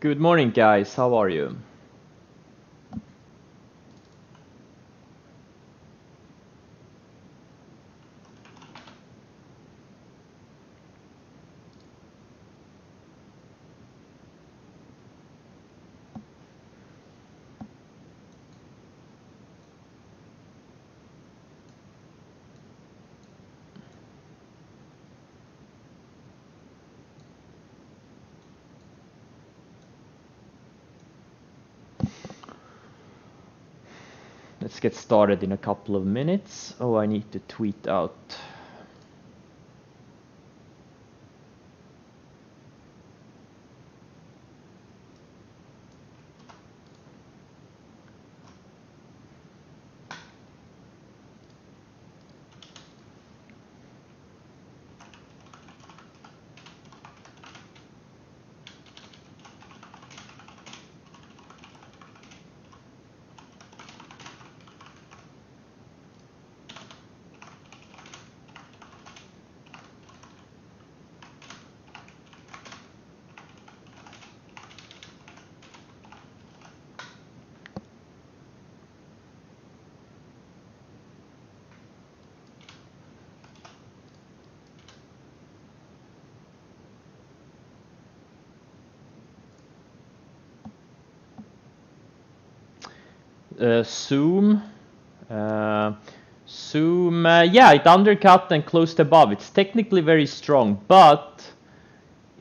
Good morning, guys. How are you? Let's get started in a couple of minutes. Oh, I need to tweet out. Zoom. Zoom, yeah, it undercut and closed above. It's technically very strong, but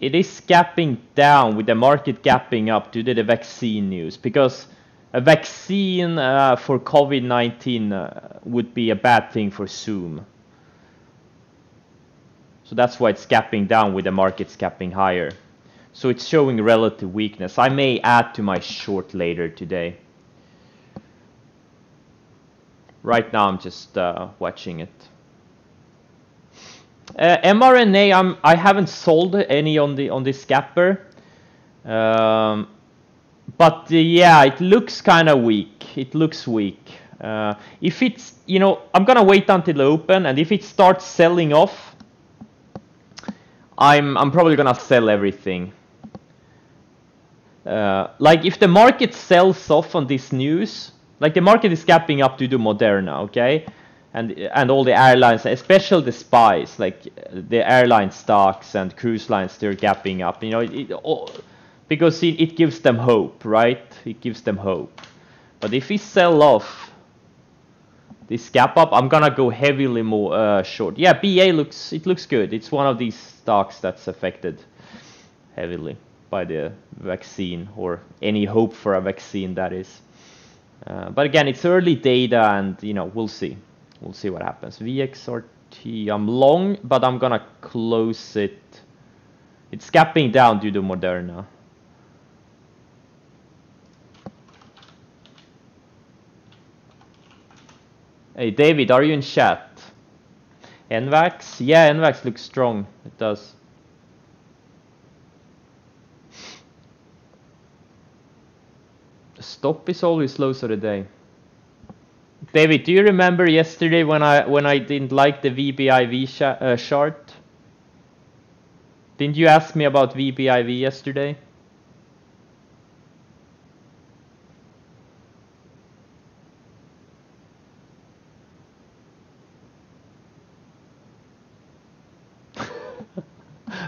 it is gapping down with the market gapping up due to the vaccine news, because a vaccine for COVID-19 would be a bad thing for Zoom. So that's why it's gapping down with the markets gapping higher. So it's showing relative weakness. I may add to my short later today. Right now I'm just watching it. mRNA, I haven't sold any on this gapper, but yeah, it looks kind of weak. It looks weak. If it's, you know, I'm gonna wait until the open, and if it starts selling off, I'm probably gonna sell everything. Like if the market sells off on this news, like the market is gapping up due to Moderna, okay, and all the airlines, especially the SPYs, like the airline stocks and cruise lines, they're gapping up, you know, because it gives them hope, right? It gives them hope. But if we sell off this gap up, I'm gonna go heavily more short. Yeah, BA looks good. It's one of these stocks that's affected heavily by the vaccine, or any hope for a vaccine, that is. But again, it's early data, and you know, we'll see what happens. VXRT, I'm long, but I'm gonna close it. It's gapping down due to Moderna. Hey David, are you in chat? NVAX? Yeah, NVAX looks strong. It does. Stop is always lows of the day. David, do you remember yesterday when I didn't like the VBIV chart? Didn't you ask me about VBIV yesterday?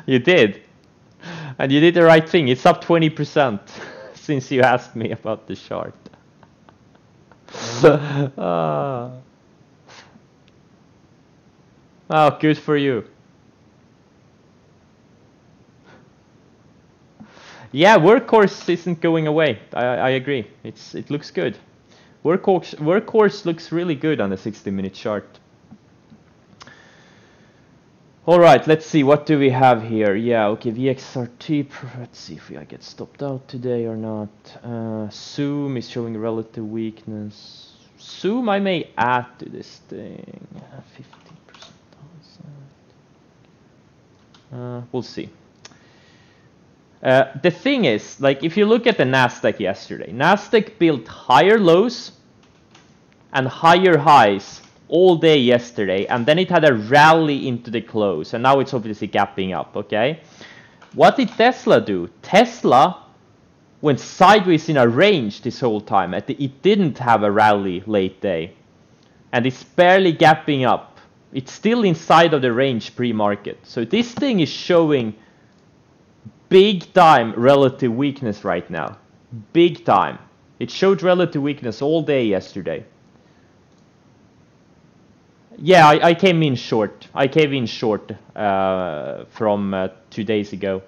You did, and you did the right thing. It's up 20% since you asked me about the chart. Oh, good for you. Yeah, Workhorse isn't going away. I agree. It looks good. Workhorse looks really good on the 60-minute chart. All right, let's see, what do we have here? Yeah, okay, VXRT, let's see if I get stopped out today or not. Zoom is showing relative weakness. Zoom I may add to this thing, 15%. We'll see. The thing is, like, if you look at the Nasdaq yesterday, Nasdaq built higher lows and higher highs all day yesterday, and then it had a rally into the close, and now it's obviously gapping up, okay? What did Tesla do? Tesla went sideways in a range this whole time. It didn't have a rally late day. And it's barely gapping up. It's still inside of the range pre-market. So this thing is showing big time relative weakness right now. Big time. It showed relative weakness all day yesterday. Yeah, I came in short. I came in short from 2 days ago.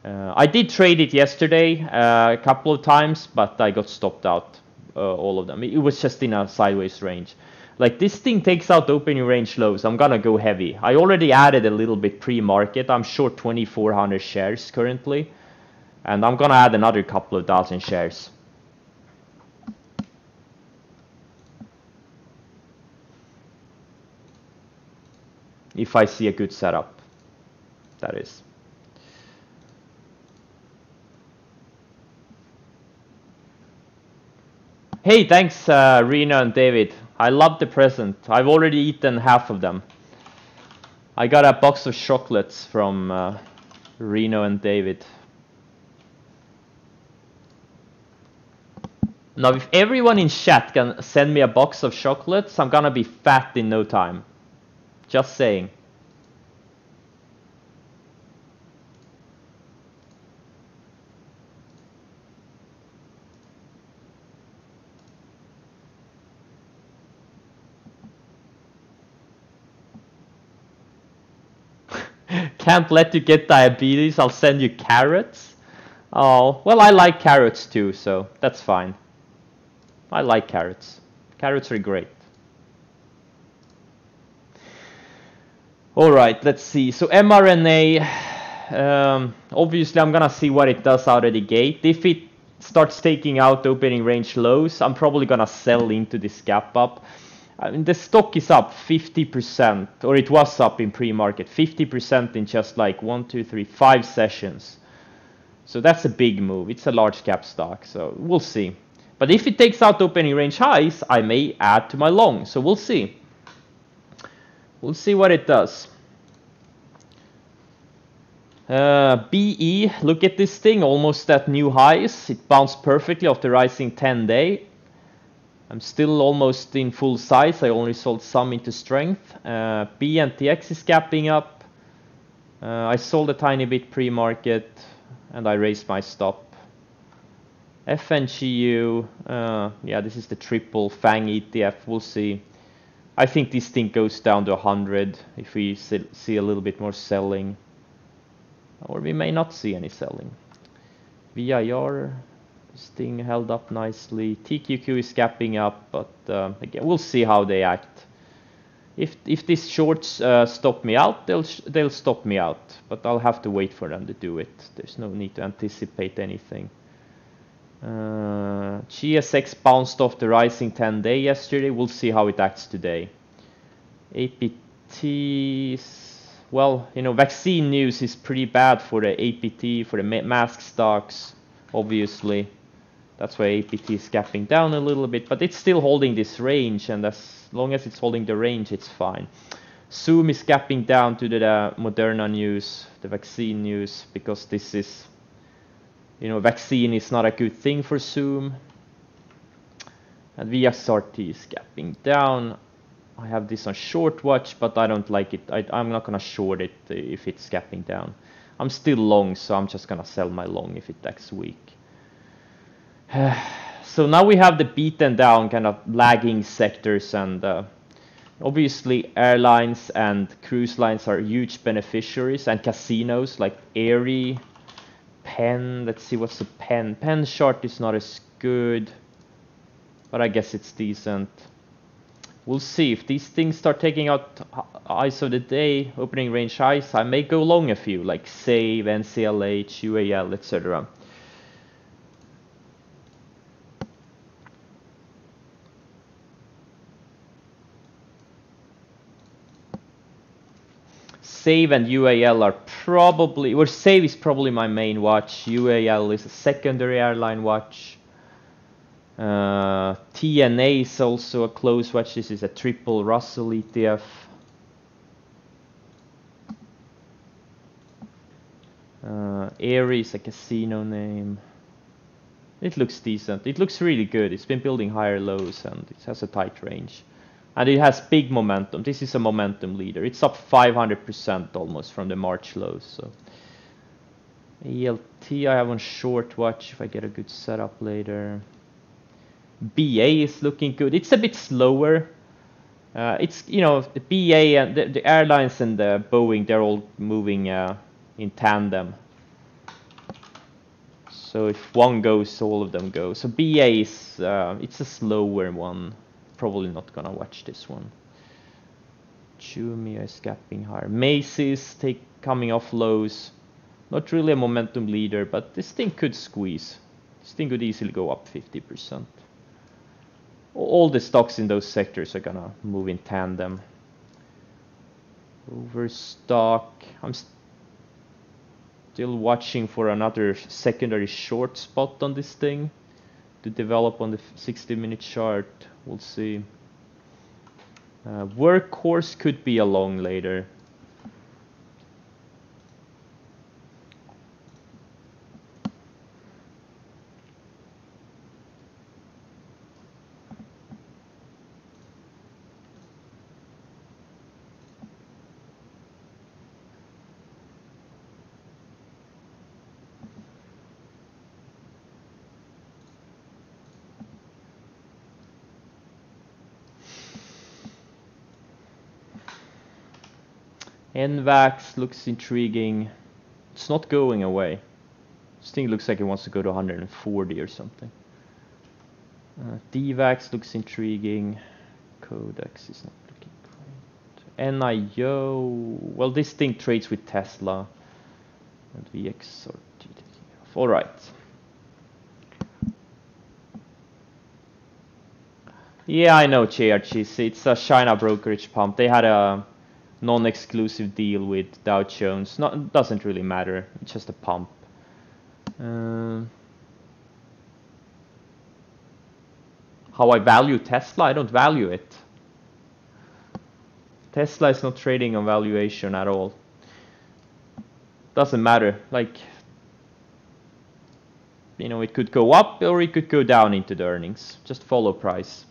I did trade it yesterday a couple of times, but I got stopped out, all of them. It was just in a sideways range. Like, this thing takes out opening range lows. I'm gonna go heavy. I already added a little bit pre-market. I'm short 2,400 shares currently. And I'm gonna add another couple of dozen shares. If I see a good setup, that is. Hey, thanks Rena and David. I love the present. I've already eaten half of them. I got a box of chocolates from Reno and David. Now, if everyone in chat can send me a box of chocolates, I'm gonna be fat in no time. Just saying. Can't let you get diabetes, I'll send you carrots. Oh, well, I like carrots too, so that's fine. I like carrots. Carrots are great. All right, let's see. So mRNA, obviously I'm gonna see what it does out of the gate. If it starts taking out opening range lows, I'm probably gonna sell into this gap up. I mean, the stock is up 50%, or it was up in pre-market, 50% in just like 5 sessions. So that's a big move. It's a large cap stock, so we'll see. But if it takes out opening range highs, I may add to my long, so we'll see. We'll see what it does. BE, look at this thing, almost at new highs. It bounced perfectly off the rising 10-day. I'm still almost in full size. I only sold some into strength. BNTX is gapping up. I sold a tiny bit pre-market and I raised my stop. FNGU, yeah, this is the triple FANG ETF. We'll see. I think this thing goes down to 100 if we see a little bit more selling. Or we may not see any selling. VIR. This thing held up nicely. TQQ is gapping up, but again, we'll see how they act. If these shorts stop me out, they'll stop me out. But I'll have to wait for them to do it. There's no need to anticipate anything. GSX bounced off the rising 10-day yesterday. We'll see how it acts today. APTs, well, you know, vaccine news is pretty bad for the APT, for the mask stocks, obviously. That's why APT is gapping down a little bit, but it's still holding this range, and as long as it's holding the range, it's fine. Zoom is gapping down to the Moderna news, the vaccine news, because this is, you know, vaccine is not a good thing for Zoom. And VXRT is gapping down. I have this on short watch, but I don't like it. I'm not gonna short it if it's gapping down. I'm still long, so I'm just gonna sell my long if it acts weak. So now we have the beaten down kind of lagging sectors, and obviously airlines and cruise lines are huge beneficiaries, and casinos like Airy, Penn. Let's see, what's the Penn? Penn chart is not as good, but I guess it's decent. We'll see if these things start taking out highs of the day, opening range highs. I may go long a few, like SAVE, NCLH, UAL, etc. SAVE and UAL are probably, or SAVE is probably my main watch. UAL is a secondary airline watch. TNA is also a close watch. This is a triple Russell ETF. Airy is a casino name. It looks decent. It looks really good. It's been building higher lows and it has a tight range. And it has big momentum. This is a momentum leader. It's up 500% almost from the March lows. So ELT I have on short watch if I get a good setup later. BA is looking good. It's a bit slower. It's, you know, the BA and the airlines and the Boeing, they're all moving in tandem. So if one goes, all of them go. So BA is, it's a slower one. Probably not gonna watch this one. Jumia is gapping higher. Macy's coming off lows. Not really a momentum leader, but this thing could squeeze. This thing could easily go up 50%. All the stocks in those sectors are gonna move in tandem. Overstock. I'm still watching for another secondary short spot on this thing to develop on the 60-minute chart. We'll see. Workhorse could be a long later. NVAX looks intriguing. It's not going away. This thing looks like it wants to go to 140 or something. DVAX looks intriguing. Codex is not looking great. NIO, well, this thing trades with Tesla and VX or TTF. All right. Yeah, I know JRGC. It's a China brokerage pump. They had a non-exclusive deal with Dow Jones. Doesn't really matter. It's just a pump. How I value Tesla? I don't value it. Tesla is not trading on valuation at all. Doesn't matter. Like, you know, it could go up or it could go down into the earnings. Just follow price.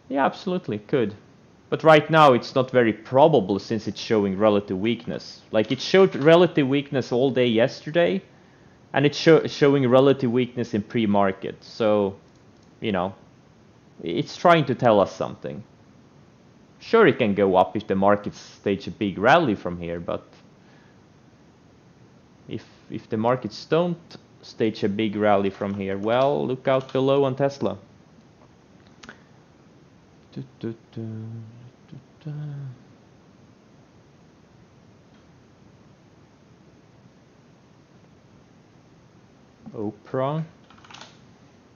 Yeah, absolutely, could. But right now it's not very probable since it's showing relative weakness. Like, it showed relative weakness all day yesterday, and it's showing relative weakness in pre-market. So, you know, it's trying to tell us something. Sure, it can go up if the markets stage a big rally from here, but if the markets don't stage a big rally from here, well, look out below on Tesla. Oprah.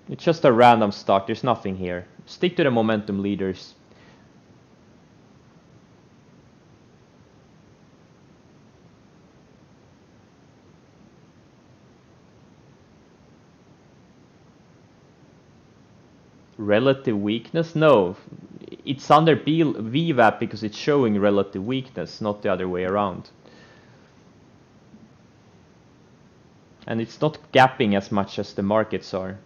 It's just a random stock. There's nothing here. Stick to the momentum leaders. Relative weakness? No. It's under VWAP because it's showing relative weakness, not the other way around. And it's not gapping as much as the markets are.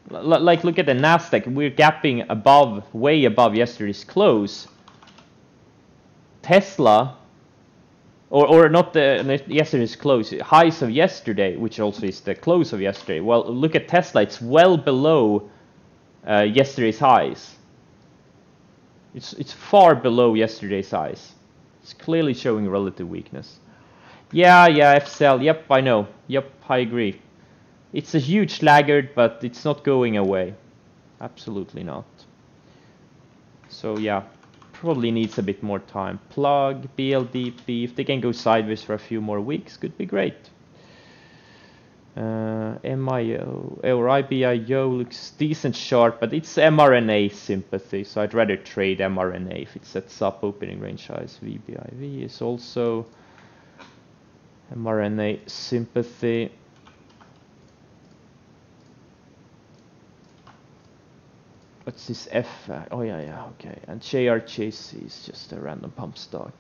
Like, look at the Nasdaq. We're gapping above, way above yesterday's close. Tesla, or not yesterday's close, highs of yesterday, which also is the close of yesterday. Well, look at Tesla. It's well below yesterday's highs. It's far below yesterday's highs. It's clearly showing relative weakness. Yeah, FCL. Yep, I know. Yep, I agree. It's a huge laggard, but it's not going away. Absolutely not. So yeah, probably needs a bit more time. Plug, BLDP, if they can go sideways for a few more weeks, could be great. MIO or IBIO looks decent short, but it's mRNA sympathy, so I'd rather trade mRNA if it sets up opening range highs. VBIV is also mRNA sympathy. What's this F? Oh yeah, okay. And JRJC is just a random pump stock.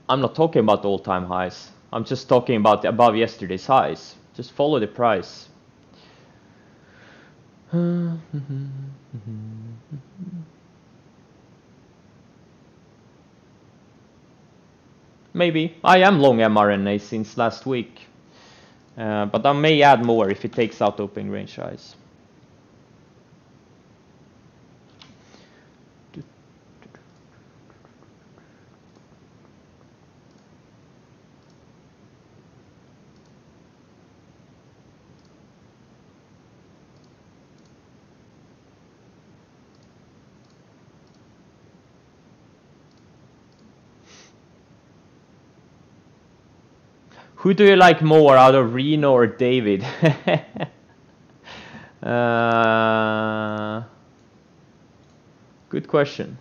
I'm not talking about all-time highs. I'm just talking about above yesterday's highs. Just follow the price. Maybe. I am long mRNA since last week. But I may add more if it takes out open range highs. Who do you like more out of Reno or David? Good question.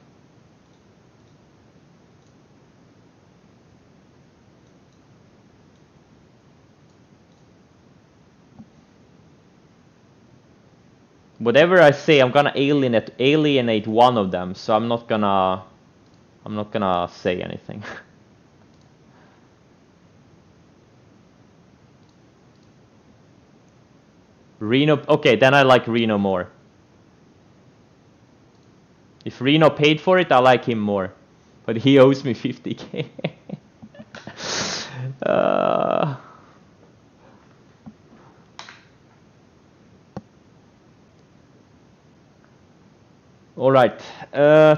Whatever I say, I'm gonna alienate one of them, so I'm not gonna say anything. Reno, okay, then I like Reno more. If Reno paid for it, I like him more. But he owes me 50k. Alright,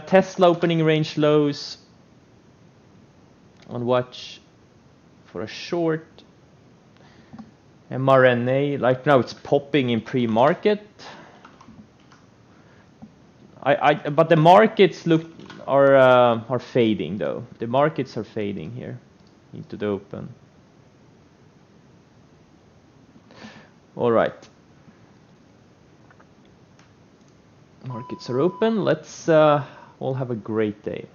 Tesla opening range lows on watch for a short. mRNA, like now it's popping in pre-market. But the markets are fading though. The markets are fading here into the open. All right. Markets are open. Let's all have a great day.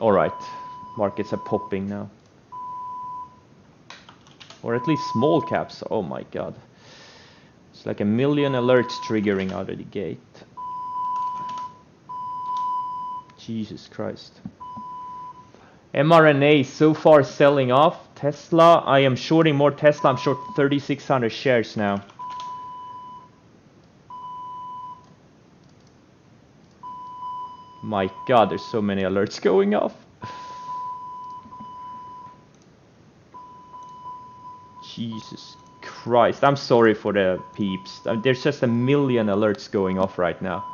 All right. Markets are popping now. Or at least small caps. Oh my god. It's like a million alerts triggering out of the gate. Jesus Christ. mRNA so far selling off. Tesla, I am shorting more Tesla. I'm short 3,600 shares now. My god, there's so many alerts going off. Jesus Christ, I'm sorry for the peeps. There's just a million alerts going off right now.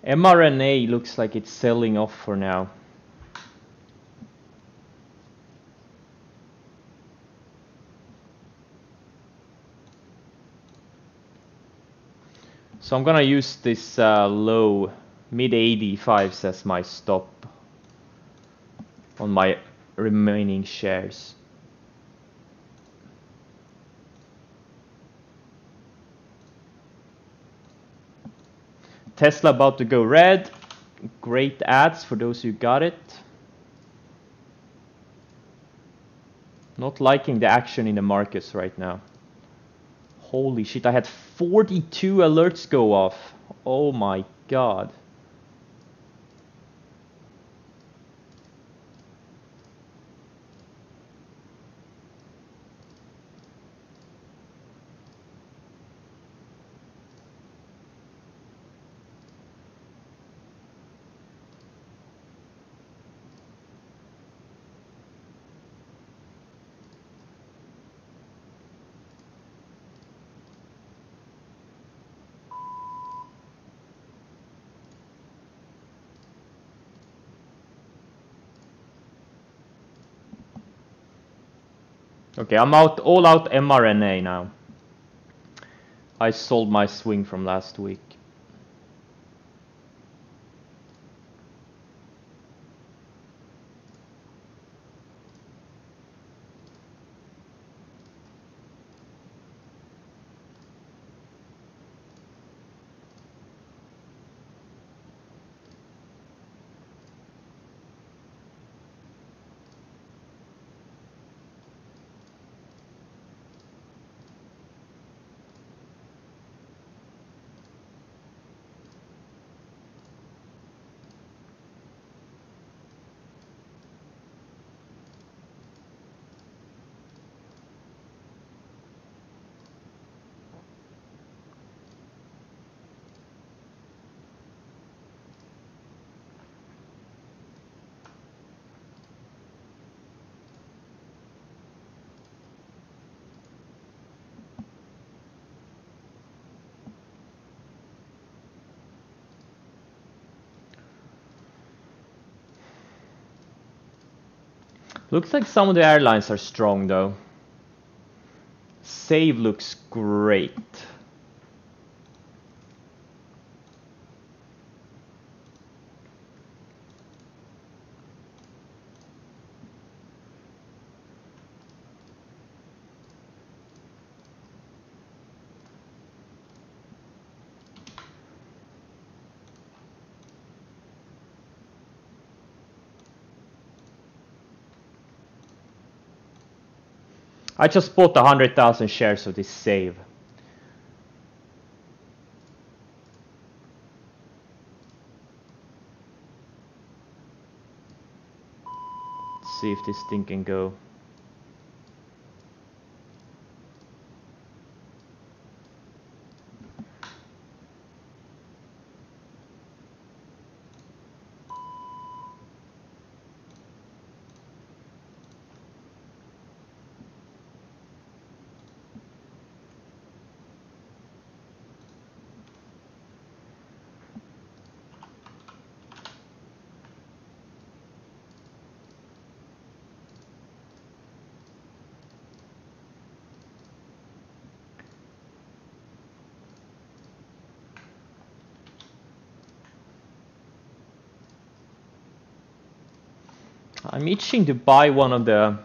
mRNA looks like it's selling off for now. So I'm gonna use this low mid 85s as my stop on my remaining shares. Tesla about to go red. Great ads for those who got it. Not liking the action in the markets right now. Holy shit, I had 42 alerts go off. Oh my god. Okay, I'm all out mRNA now. I sold my swing from last week. Looks like some of the airlines are strong though. Save looks great. I just bought 100,000 shares of this Save. Let's see if this thing can go. I'm itching to buy one of the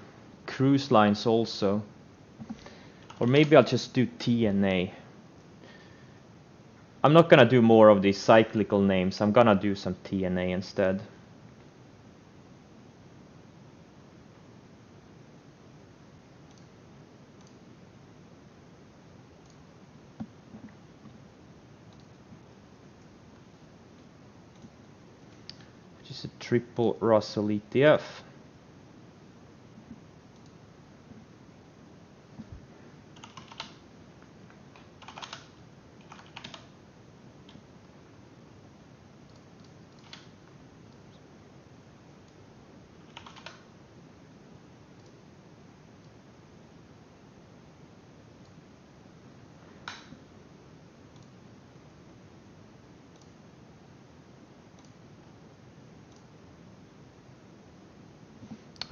cruise lines also. Or maybe I'll just do TNA. I'm not gonna do more of these cyclical names. I'm gonna do some TNA instead. Which is a triple Russell ETF.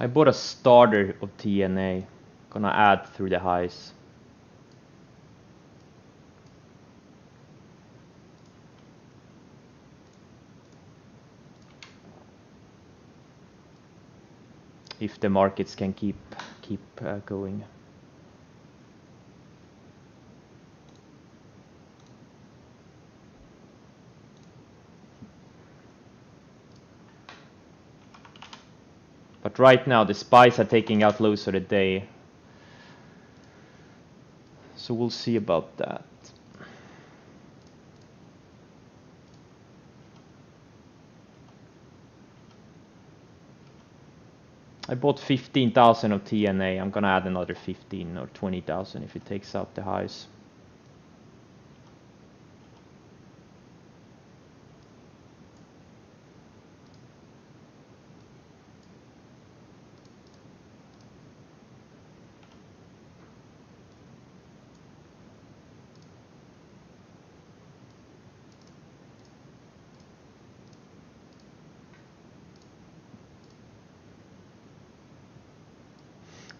I bought a starter of TNA. Gonna add through the highs. If the markets can keep going. But right now the SPYs are taking out lows of the day. So we'll see about that. I bought 15,000 of TNA. I'm gonna add another 15 or 20,000 if it takes out the highs.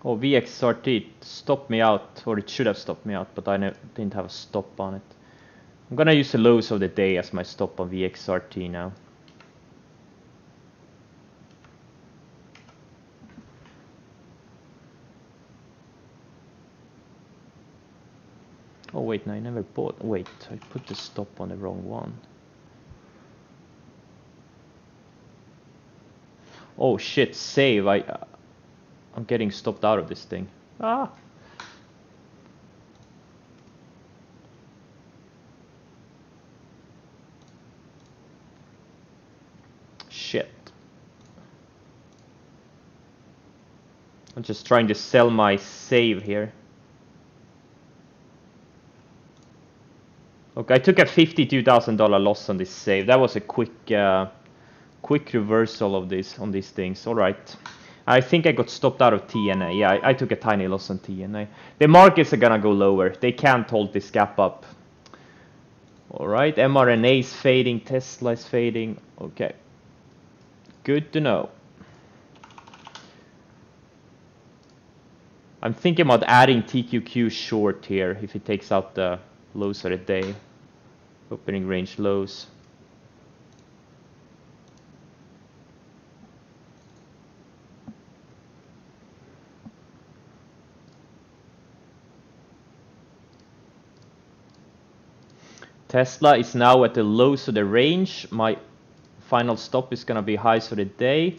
Oh, VXRT stopped me out, or it should have stopped me out, but I didn't have a stop on it. I'm gonna use the lows of the day as my stop on VXRT now. Oh wait, no, I never bought. Wait, I put the stop on the wrong one. Oh shit, save. I'm getting stopped out of this thing. Ah. Shit. I'm just trying to sell my save here. Okay, I took a $52,000 loss on this save. That was a quick reversal of this on these things. All right. I think I got stopped out of TNA. Yeah, I took a tiny loss on TNA. The markets are gonna go lower. They can't hold this gap up. All right, mRNA is fading. Tesla is fading. Okay. Good to know. I'm thinking about adding TQQ short here if it takes out the lows of the day. Opening range lows. Tesla is now at the lows of the range. My final stop is gonna be highs of the day.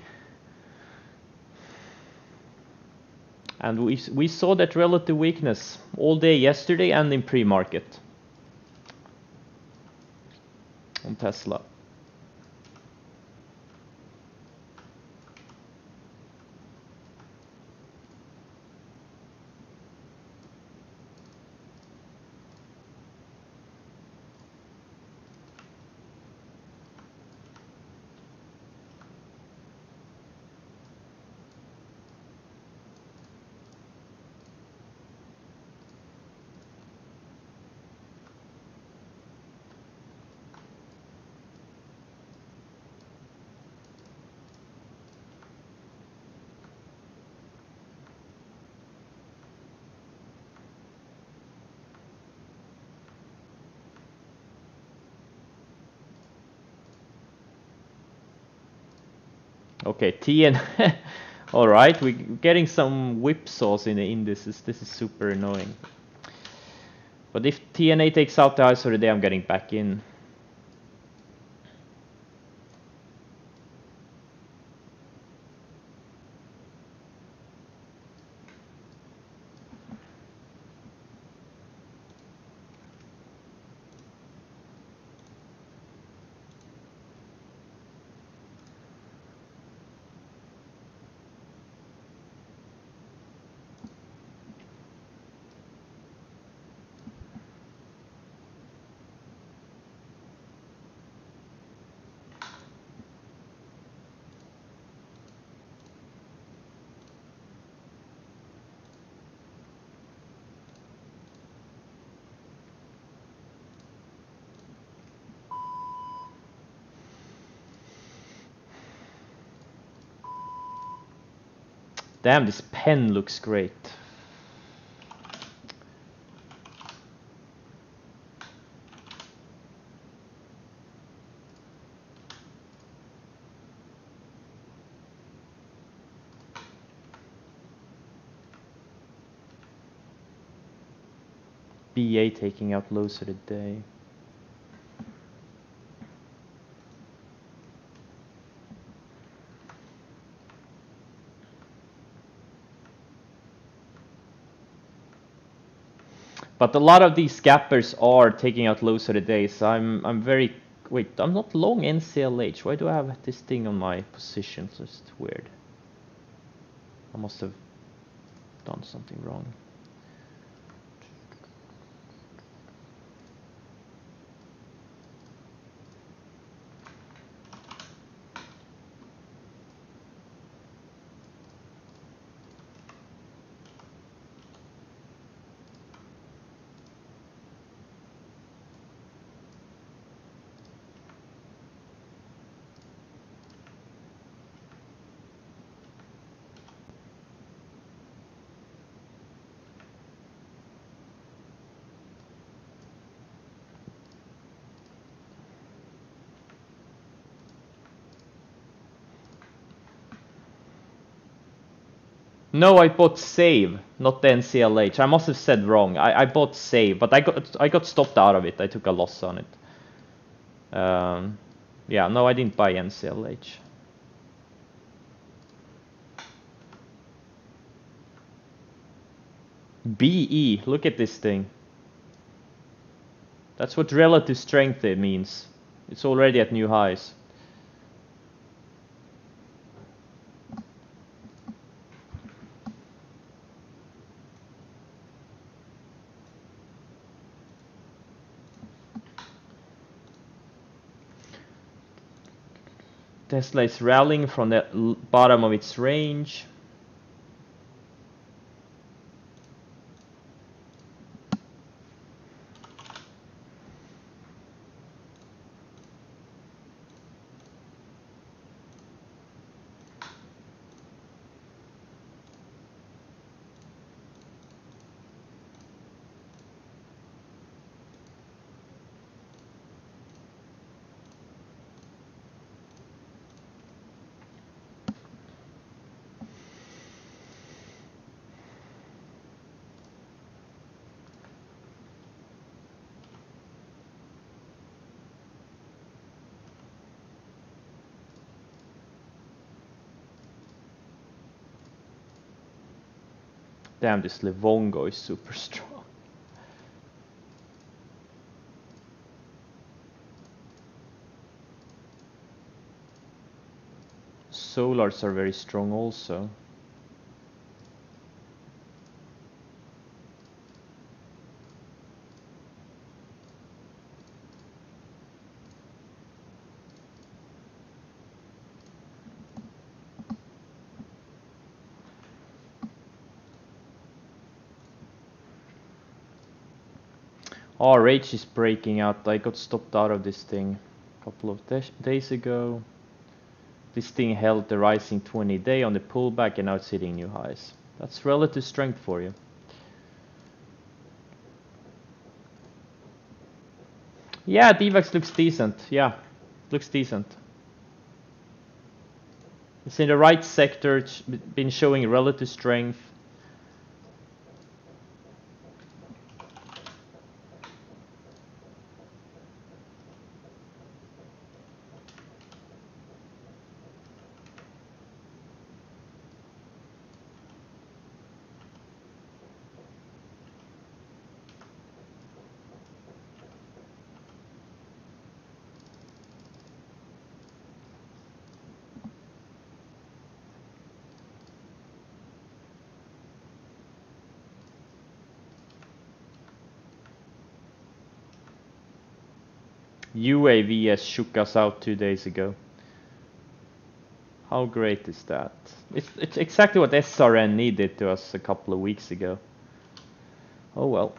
And we saw that relative weakness all day yesterday and in pre-market on Tesla. Okay, TN. All right, we're getting some whipsaws in the indices. This is super annoying. But if TNA takes out the highs of the day, I'm getting back in. Damn, this pen looks great. BA taking out lows of the day. But a lot of these gappers are taking out lows of the day, so I'm very... Wait, I'm not long NCLH. Why do I have this thing on my position? It's just weird. I must have done something wrong. No, I bought Save, not the NCLH. I must have said wrong. I bought Save, but I got stopped out of it. I took a loss on it. Yeah, no, I didn't buy NCLH. BE, look at this thing. That's what relative strength means. It's already at new highs. Tesla is rallying from the bottom of its range. Damn, this Livongo is super strong. Solars are very strong also. Oh, Rage is breaking out. I got stopped out of this thing a couple of days ago. This thing held the rising 20-day on the pullback and now it's hitting new highs. That's relative strength for you. Yeah, DVAX looks decent. Yeah, looks decent. It's in the right sector. It's been showing relative strength. UAVS shook us out 2 days ago. How great is that? It's exactly what SRN needed to us a couple of weeks ago. Oh well.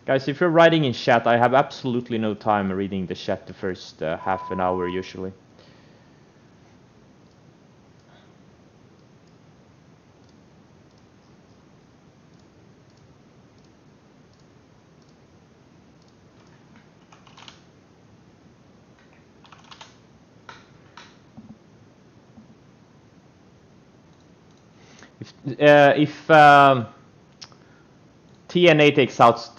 Guys, if you're writing in chat, I have absolutely no time reading the chat the first half an hour usually. If TNA takes out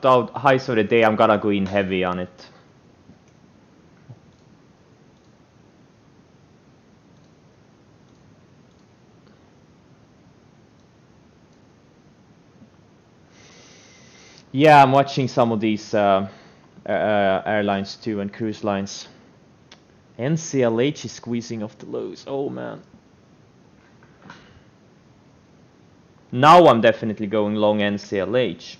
the highs of the day, I'm gonna go in heavy on it. Yeah, I'm watching some of these airlines too and cruise lines. NCLH is squeezing off the lows. Oh man. Now I'm definitely going long NCLH.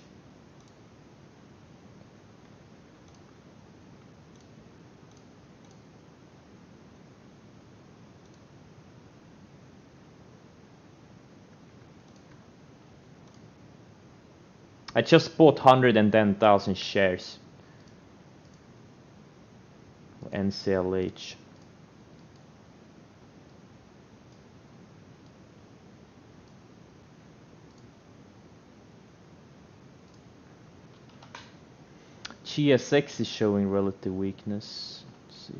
I just bought 110,000 shares. NCLH. GSX is showing relative weakness. see.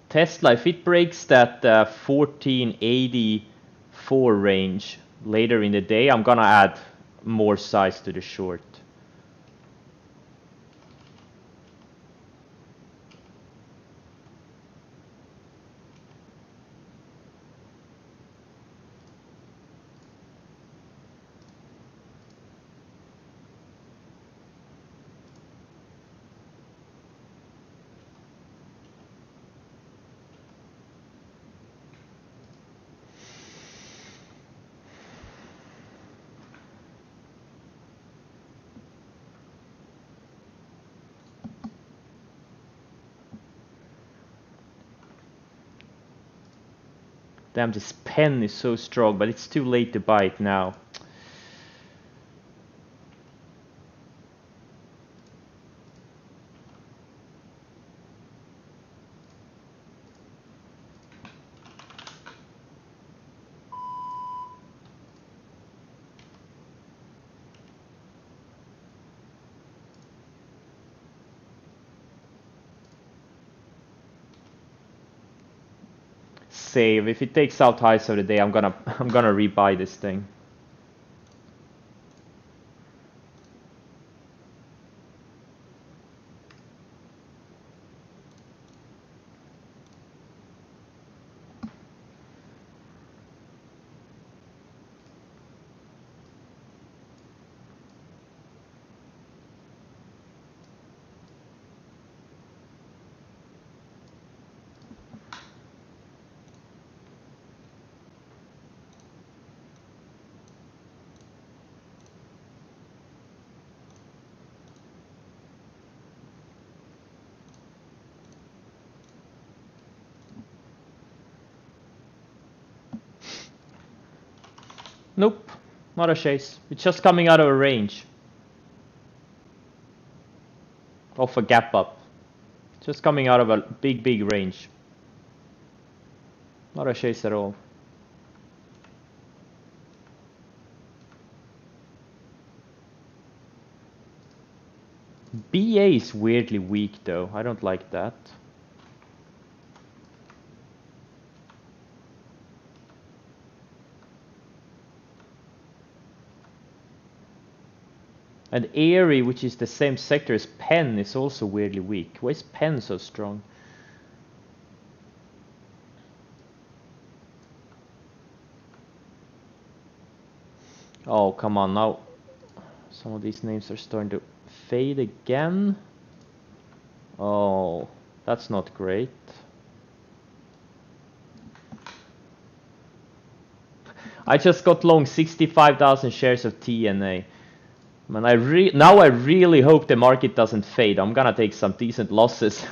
Tesla, if it breaks that 1484 range later in the day, I'm gonna add more size to the short. Damn, this pen is so strong, but it's too late to buy it now. Save. If it takes out highs of the day, I'm gonna rebuy this thing. Nope, not a chase. It's just coming out of a range. Off a gap up. Just coming out of a big range. Not a chase at all. BA is weirdly weak though. I don't like that. And Airy, which is the same sector as Penn, is also weirdly weak. Why is Penn so strong? Oh, come on now. Some of these names are starting to fade again. Oh, that's not great. I just got long 65,000 shares of TNA. Man, now I really hope the market doesn't fade. I'm gonna take some decent losses.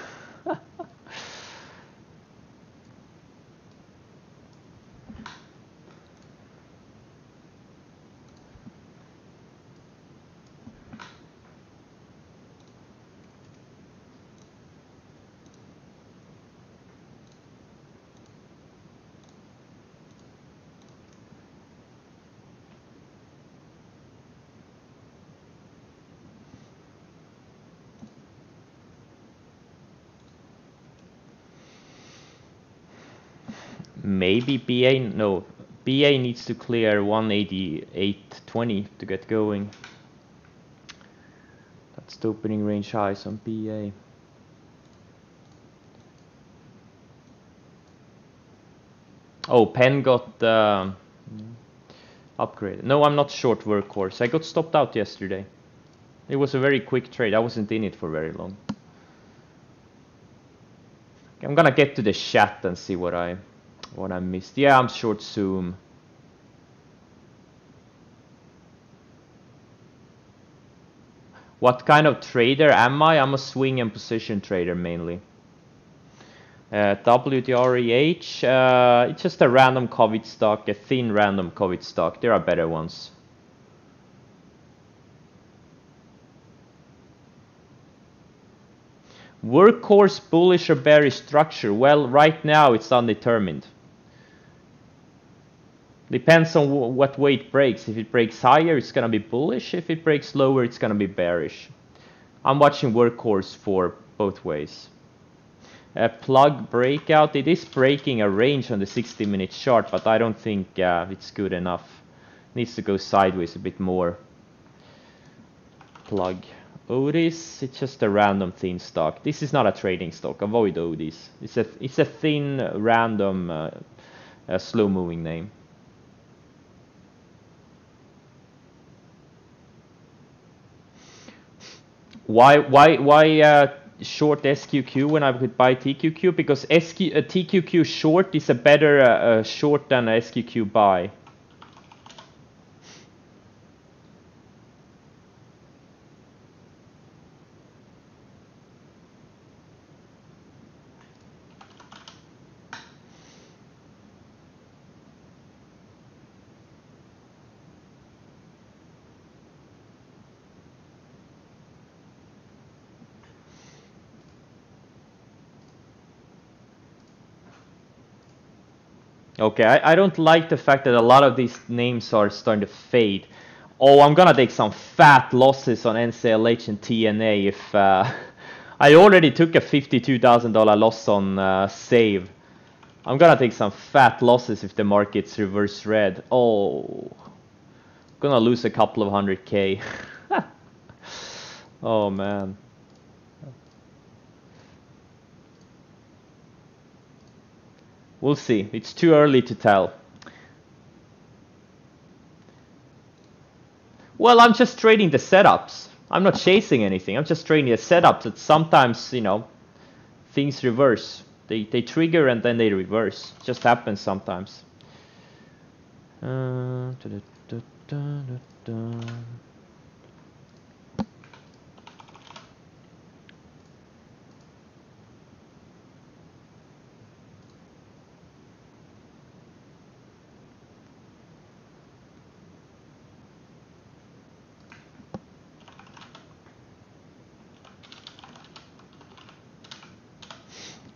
Maybe BA, no, BA needs to clear 188.20 to get going. That's the opening range highs on BA. Oh, Penn got upgraded. No, I'm not short Workhorse. I got stopped out yesterday. It was a very quick trade. I wasn't in it for very long. I'm gonna get to the chat and see what I missed. Yeah, I'm short Zoom. What kind of trader am I? I'm a swing and position trader mainly. WTREH, it's just a random COVID stock, a thin random COVID stock. There are better ones. Workhorse bullish or bearish structure? Well, right now it's undetermined. Depends on what way it breaks. If it breaks higher, it's gonna be bullish. If it breaks lower, it's gonna be bearish. I'm watching Workhorse for both ways. A plug breakout, it is breaking a range on the 60-minute chart, but I don't think it's good enough. Needs to go sideways a bit more. Plug. Otis, it's just a random thin stock. This is not a trading stock. Avoid Otis. It's a thin, random, slow-moving name. Why short SQQ when I could buy TQQ? Because TQQ short is a better short than a SQQ buy. Okay, I don't like the fact that a lot of these names are starting to fade. Oh, I'm gonna take some fat losses on NCLH and TNA if I already took a $52,000 loss on Save. I'm gonna take some fat losses if the market's reverse red. Oh, gonna lose a couple of 100K. Oh man. We'll see. It's too early to tell. Well, I'm just trading the setups. I'm not chasing anything. I'm just trading the setups that sometimes, you know, things reverse. They trigger and then they reverse. It just happens sometimes.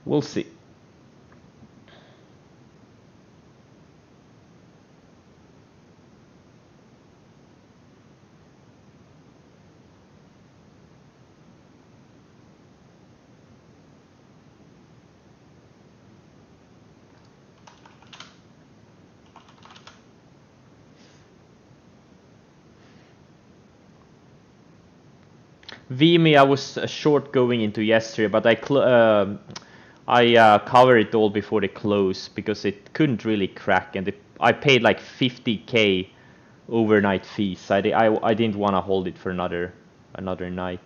We'll see. Vimy, I was short going into yesterday, but I covered it all before the close because it couldn't really crack, and I paid like 50K overnight fees. I didn't want to hold it for another night.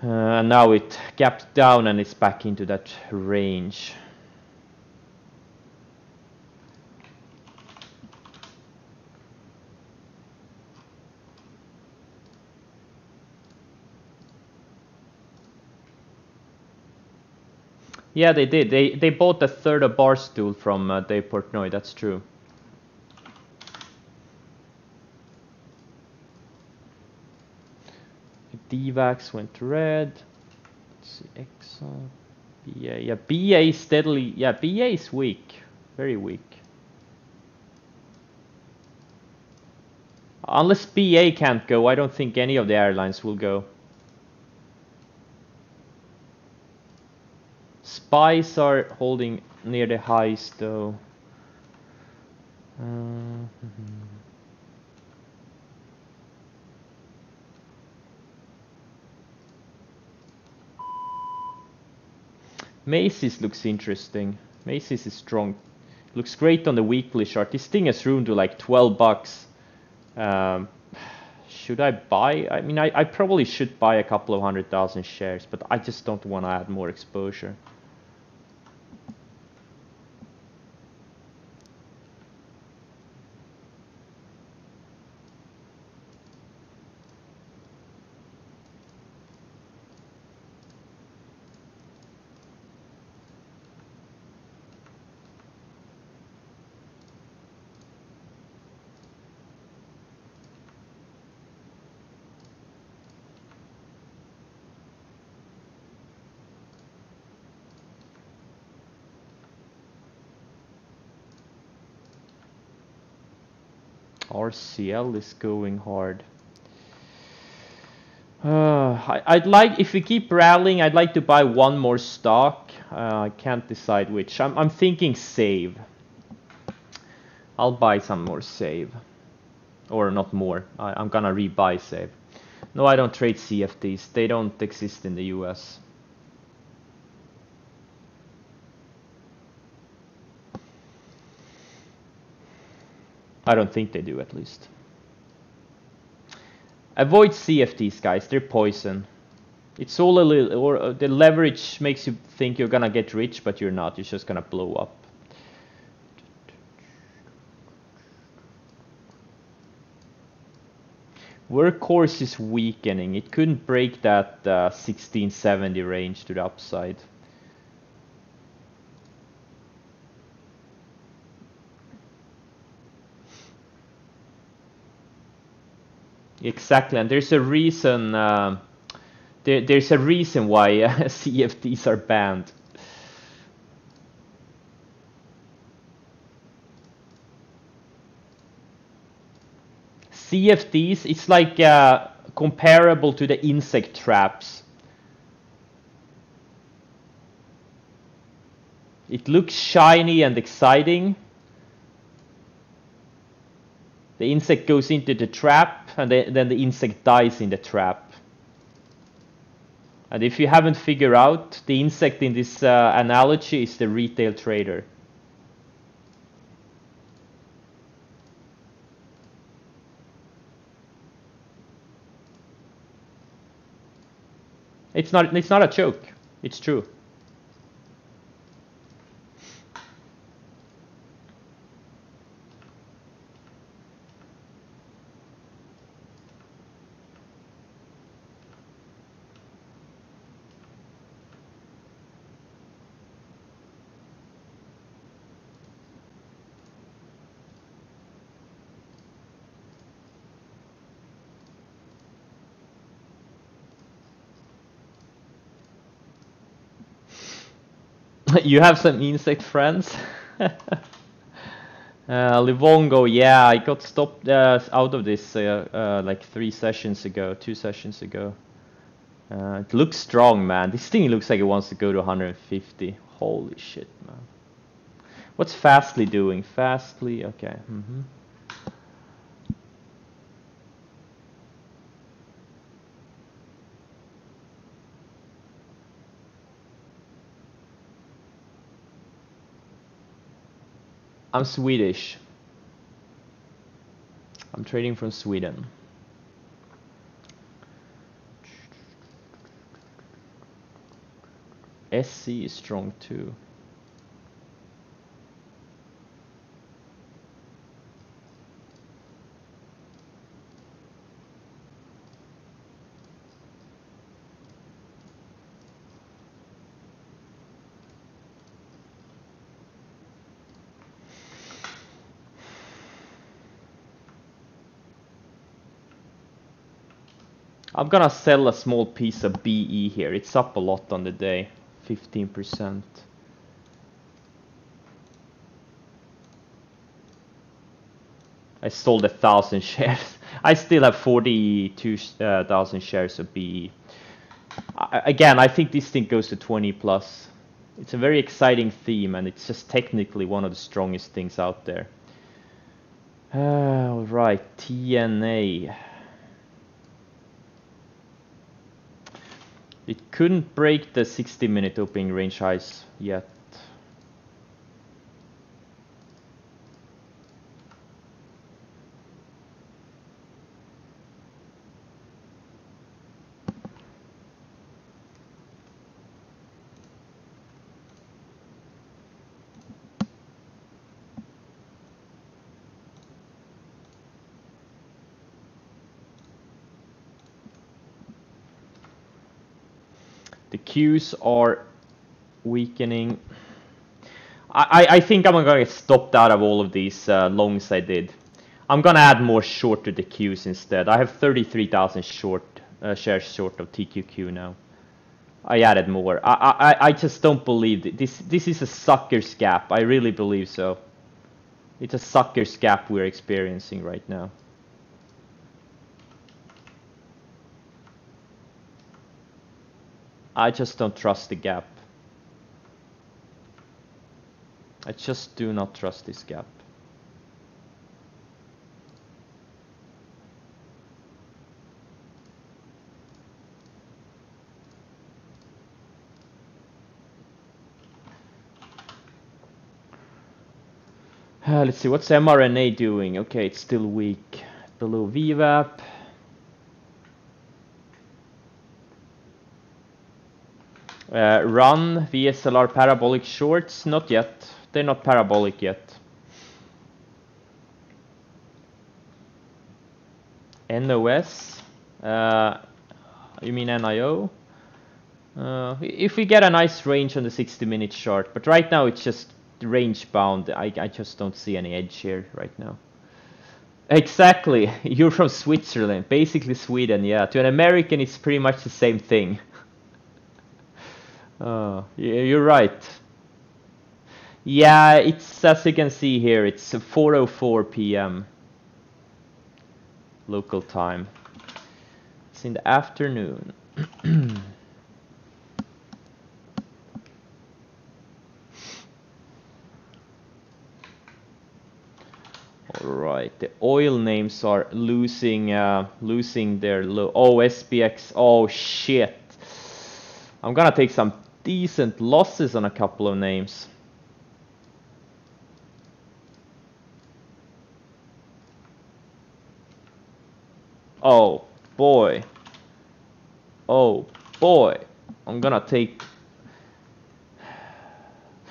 And now it gapped down and it's back into that range. Yeah, they did. They bought a third of Barstool from Dave Portnoy. That's true. DVAX went red. Let's see, Exxon, BA. Yeah, BA is steadily. Yeah, BA is weak, very weak. Unless BA can't go, I don't think any of the airlines will go. Spies are holding near the highs though. Macy's looks interesting. Macy's is strong. Looks great on the weekly chart. This thing has room to like 12 bucks. Should I buy? I mean, I probably should buy a couple of 100,000 shares, but I just don't want to add more exposure. RCL is going hard. I'd like, if we keep rallying, I'd like to buy one more stock. I can't decide which. I'm thinking save. I'll buy some more save. Or not more. I'm gonna rebuy save. No, I don't trade CFDs. They don't exist in the US. I don't think they do, at least. Avoid CFDs, guys. They're poison. It's all a little, or the leverage makes you think you're gonna get rich, but you're not. You're just gonna blow up. Workhorse is weakening. It couldn't break that 1670 range to the upside. Exactly, and there's a reason. There's a reason why CFDs are banned. CFDs, it's like comparable to the insect traps. It looks shiny and exciting. The insect goes into the trap, and then the insect dies in the trap. And if you haven't figured out, the insect in this analogy is the retail trader. It's not a joke. It's true. You have some insect friends? Livongo, yeah, I got stopped out of this like 2 sessions ago. It looks strong, man. This thing looks like it wants to go to 150. Holy shit, man. What's Fastly doing? Fastly, okay. I'm Swedish. I'm trading from Sweden. SC is strong too. I'm gonna sell a small piece of BE here. It's up a lot on the day, 15%. I sold 1,000 shares. I still have 42,000 shares of BE. Again, I think this thing goes to 20 plus. It's a very exciting theme, and it's just technically one of the strongest things out there. All right, TNA. It couldn't break the 60-minute opening range highs yet. The Qs are weakening. I think I'm gonna get stopped out of all of these longs I did. I'm gonna add more short to the Qs instead. I have 33,000 short shares short of TQQ now. I added more. I just don't believe this is a sucker's gap. I really believe so. It's a sucker's gap we're experiencing right now. I just don't trust the gap. I just do not trust this gap. Let's see, what's mRNA doing? Okay, it's still weak. Below VWAP. Run VSLR parabolic shorts? Not yet. They're not parabolic yet. NOS? You mean NIO? If we get a nice range on the 60-minute chart, but right now it's just range bound. I just don't see any edge here right now. Exactly. You're from Switzerland, basically Sweden. Yeah, to an American it's pretty much the same thing. You're right. Yeah, it's, as you can see here, it's 4:04 p.m. local time. It's in the afternoon. All right, the oil names are losing their low. Oh, SPX. Oh shit. I'm gonna take some decent losses on a couple of names. Oh boy. Oh boy. I'm gonna take.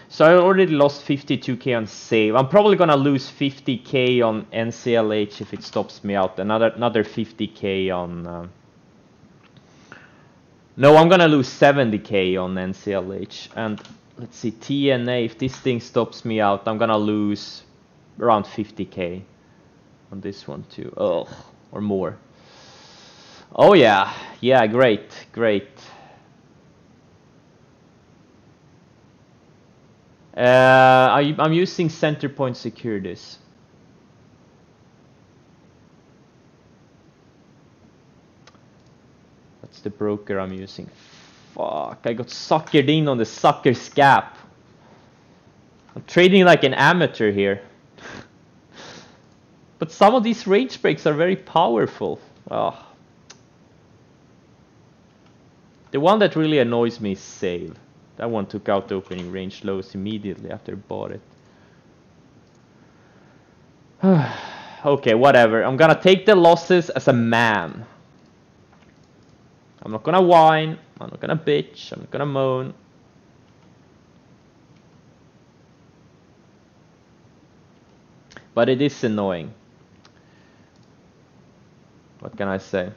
So I already lost 52k on save. I'm probably gonna lose 50k on NCLH if it stops me out. Another 50k on. No, I'm gonna lose 70k on NCLH. And let's see, TNA. If this thing stops me out, I'm gonna lose around 50k on this one too. Oh, or more. Oh yeah, yeah, great, great. I'm using Centerpoint Securities. That's the broker I'm using. Fuck, I got suckered in on the sucker's gap. I'm trading like an amateur here. But some of these range breaks are very powerful. Oh. The one that really annoys me is Save. That one took out the opening range lows immediately after I bought it. Okay, whatever. I'm gonna take the losses as a man. I'm not gonna whine. I'm not gonna bitch. I'm not gonna moan. But it is annoying. What can I say?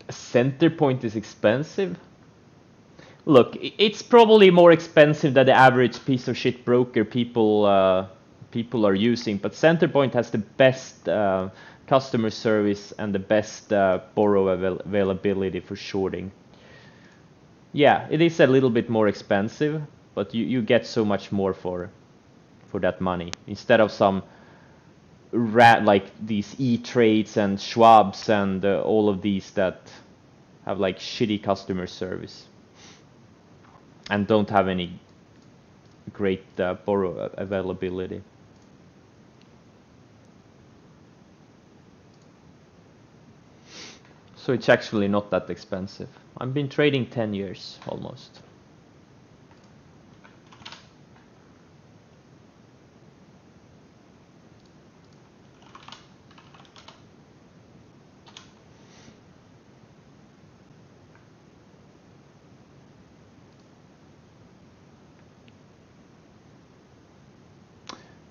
Centerpoint is expensive? Look, it's probably more expensive than the average piece of shit broker people are using, but Centerpoint has the best customer service and the best borrow availability for shorting. Yeah, it is a little bit more expensive, but you get so much more for that money instead of some like these E-Trades and Schwabs and all of these that have like shitty customer service and don't have any great borrow availability. So it's actually not that expensive. I've been trading 10 years almost.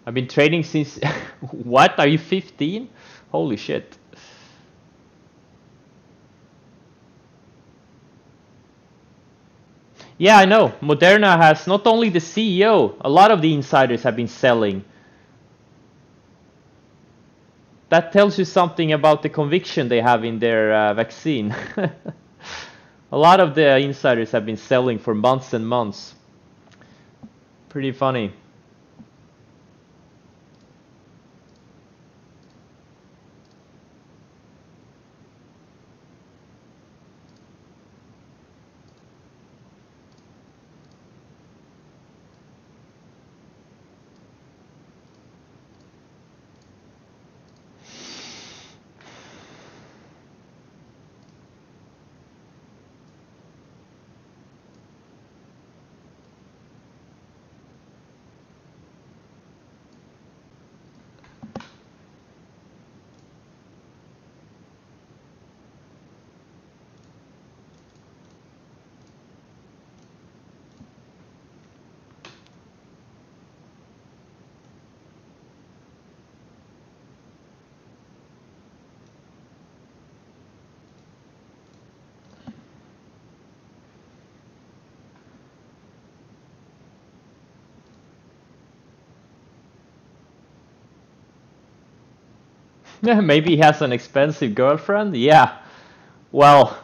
I've been trading since... What? Are you 15? Holy shit. Yeah, I know. Moderna has not only the CEO, a lot of the insiders have been selling. That tells you something about the conviction they have in their vaccine. A lot of the insiders have been selling for months and months. Pretty funny. Maybe he has an expensive girlfriend? Yeah. Well,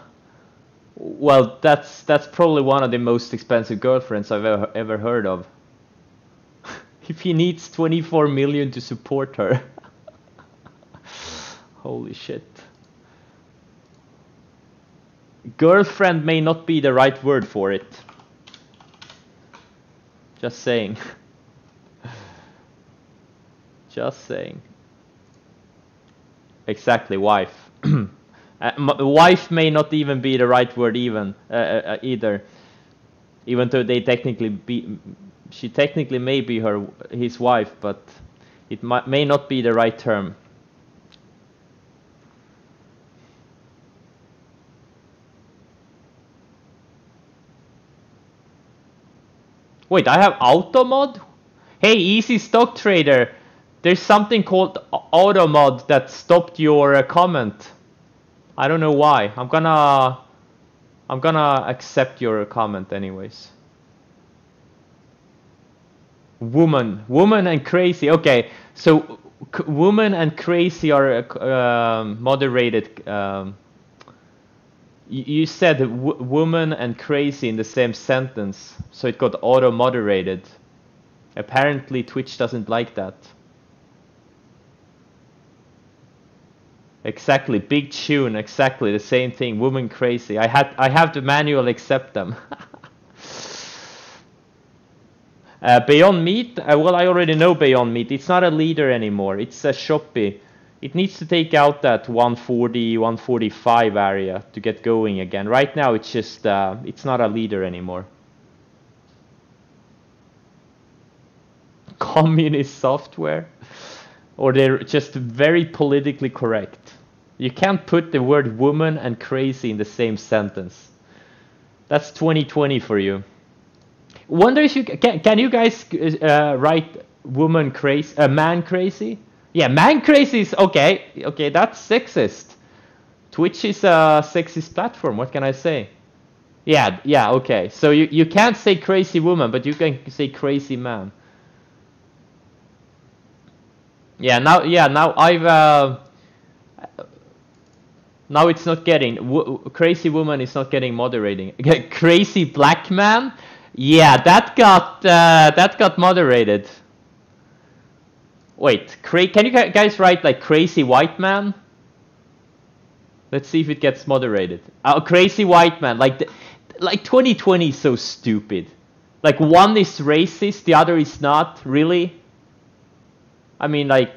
that's probably one of the most expensive girlfriends I've ever heard of. If he needs 24 million to support her. Holy shit. Girlfriend may not be the right word for it. Just saying. Just saying. Exactly, wife. Wife may not even be the right word either. Even though they she technically may be his wife, but it may not be the right term. Wait, I have auto mod? Hey, easy stock trader. There's something called auto mod that stopped your comment. I don't know why. I'm gonna accept your comment anyways. Woman and crazy. Okay, so woman and crazy are moderated. You said woman and crazy in the same sentence, so it got auto moderated. Apparently Twitch doesn't like that. Exactly, big tune, exactly the same thing. Woman crazy. I have to manually accept them. Beyond Meat, well, I already know Beyond Meat. It's not a leader anymore. It's a Shopee. It needs to take out that 140, 145 area to get going again. Right now, it's just it's not a leader anymore. Communist software, or they're just very politically correct. You can't put the word woman and crazy in the same sentence. That's 2020 for you. Wonder if you can you guys write woman crazy, man crazy? Yeah, man crazy is okay. Okay, that's sexist. Twitch is a sexist platform. What can I say? Yeah, okay. So you can't say crazy woman, but you can say crazy man. Now I've now it's not getting crazy woman is not getting moderating. Crazy black man. Yeah, that got moderated. Wait, can you guys write like crazy white man? Let's see if it gets moderated. Oh, crazy white man. Like 2020 is so stupid. Like one is racist, the other is not. Really? I mean, like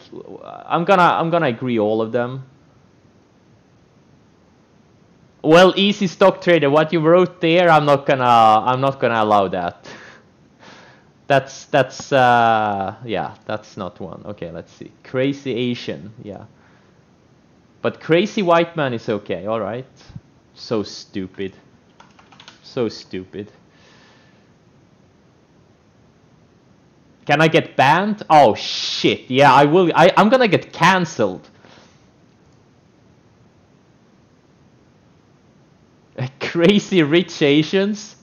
I'm gonna agree all of them. Well, easy stock trader, what you wrote there, I'm not gonna allow that. That's yeah, that's not one. Okay, let's see. Crazy Asian, yeah. But crazy white man is okay, all right. So stupid. So stupid. Can I get banned? Oh shit, yeah, I will. I'm gonna get cancelled. Crazy Rich Asians?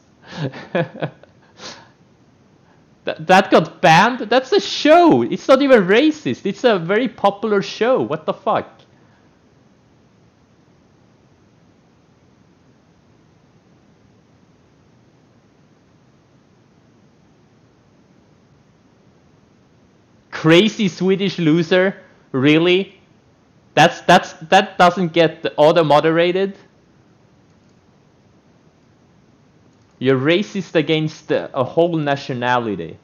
That got banned? That's a show! It's not even racist, it's a very popular show, what the fuck? Crazy Swedish Loser? Really? That doesn't get auto-moderated? You're racist against a whole nationality.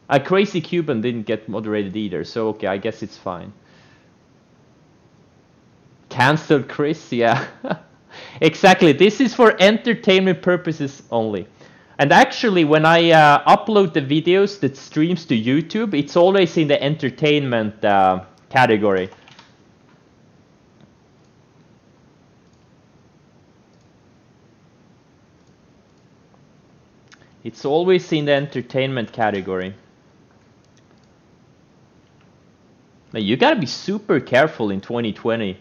A Crazy Cuban didn't get moderated either, so okay, I guess it's fine. Cancel Chris, yeah. Exactly, this is for entertainment purposes only. And actually, when I upload the videos that streams to YouTube, it's always in the entertainment category. It's always in the entertainment category. Now, you gotta be super careful in 2020.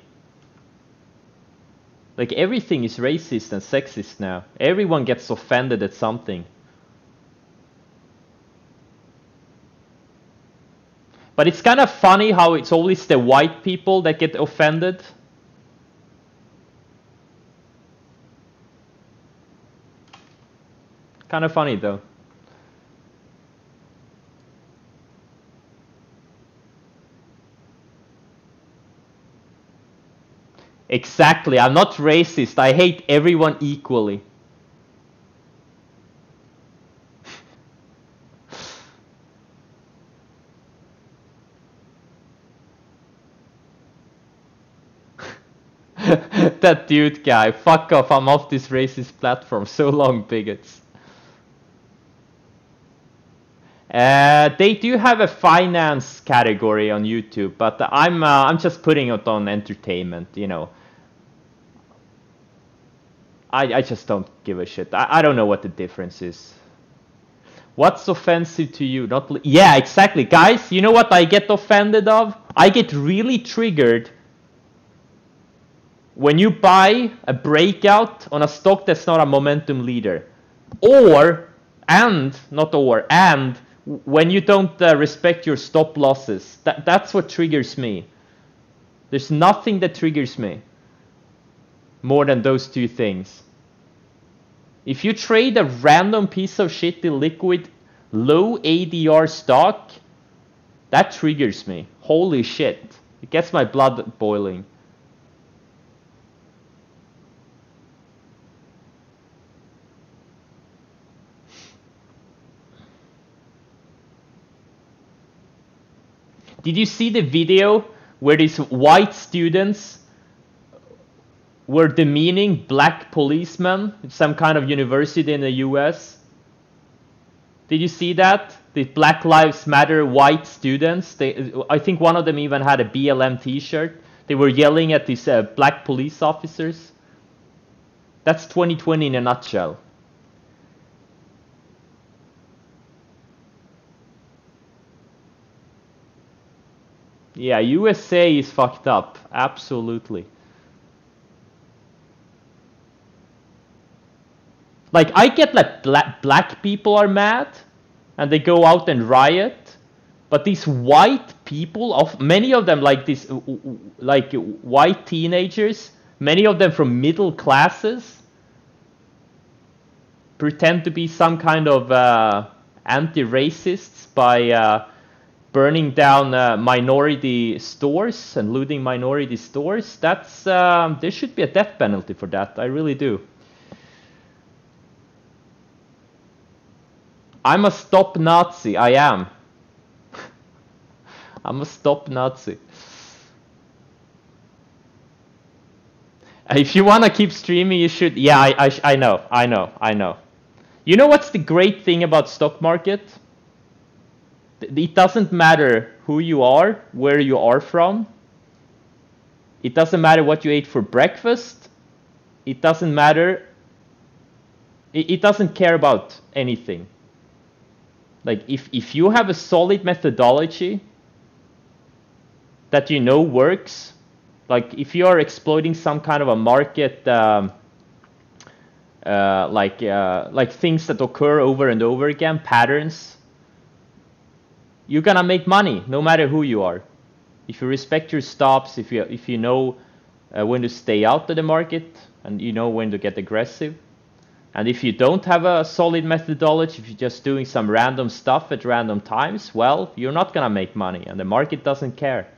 Like, everything is racist and sexist now. Everyone gets offended at something. But it's kind of funny how it's always the white people that get offended. Kind of funny though. Exactly, I'm not racist. I hate everyone equally. That dude guy, fuck off, I'm off this racist platform. So long, bigots. They do have a finance category on YouTube, but I'm just putting it on entertainment, you know. I just don't give a shit. I don't know what the difference is. What's offensive to you? Not yeah, exactly. Guys, you know what I get offended of? I get really triggered when you buy a breakout on a stock that's not a momentum leader. And when you don't respect your stop losses. That's what triggers me. There's nothing that triggers me more than those two things. If you trade a random piece of shit liquid low ADR stock, that triggers me. Holy shit. It gets my blood boiling. Did you see the video where these white students were demeaning black policemen at some kind of university in the US? Did you see that? The Black Lives Matter white students, I think one of them even had a BLM t-shirt. They were yelling at these black police officers. That's 2020 in a nutshell. Yeah, USA is fucked up. Absolutely. Like, I get that black people are mad and they go out and riot, but these white people, many of them like this, like white teenagers, many of them from middle classes, pretend to be some kind of anti-racists by burning down minority stores and looting minority stores. That's there should be a death penalty for that. I really do. I'm a stop Nazi. I am. I'm a stop Nazi. If you want to keep streaming, you should. Yeah, I know. You know what's the great thing about stock market? It doesn't matter who you are, where you are from. It doesn't matter what you ate for breakfast. It doesn't matter. It doesn't care about anything. Like if you have a solid methodology that you know works, like if you are exploiting some kind of a market, like things that occur over and over again, patterns, you're gonna make money no matter who you are. If you respect your stops, if you know when to stay out of the market, and you know when to get aggressive. And if you don't have a solid methodology, if you're just doing some random stuff at random times, well, you're not gonna make money, and the market doesn't care.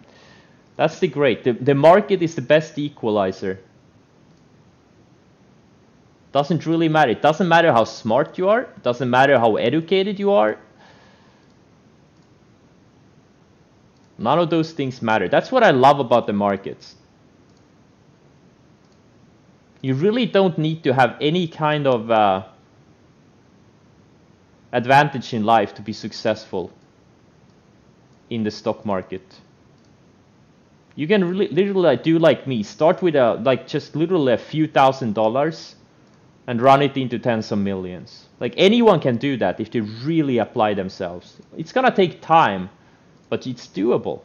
That's the great. The market is the best equalizer. Doesn't really matter. It doesn't matter how smart you are. It doesn't matter how educated you are. None of those things matter. That's what I love about the markets. You really don't need to have any kind of advantage in life to be successful in the stock market. You can really literally do like me. Start with just literally a few $1,000s and run it into tens of millions. Like anyone can do that if they really apply themselves. It's gonna take time, but it's doable.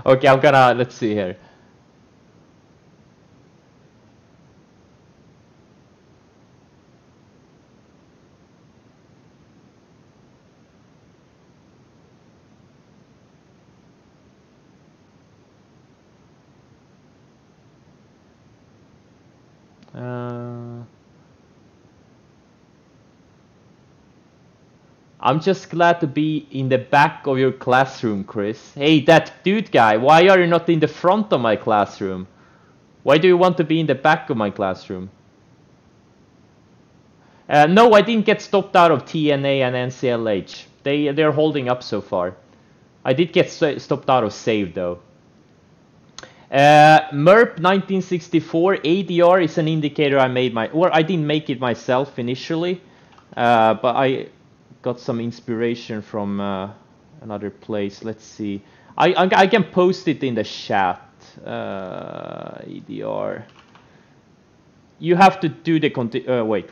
Okay, let's see here. I'm just glad to be in the back of your classroom, Chris. Hey, that dude guy, why are you not in the front of my classroom? Why do you want to be in the back of my classroom? No, I didn't get stopped out of TNA and NCLH. They're holding up so far. I did get stopped out of SAVE though. MERP 1964 ADR is an indicator I made I didn't make it myself initially, but I got some inspiration from another place. Let's see. I can post it in the chat. ADR. You have to do the wait.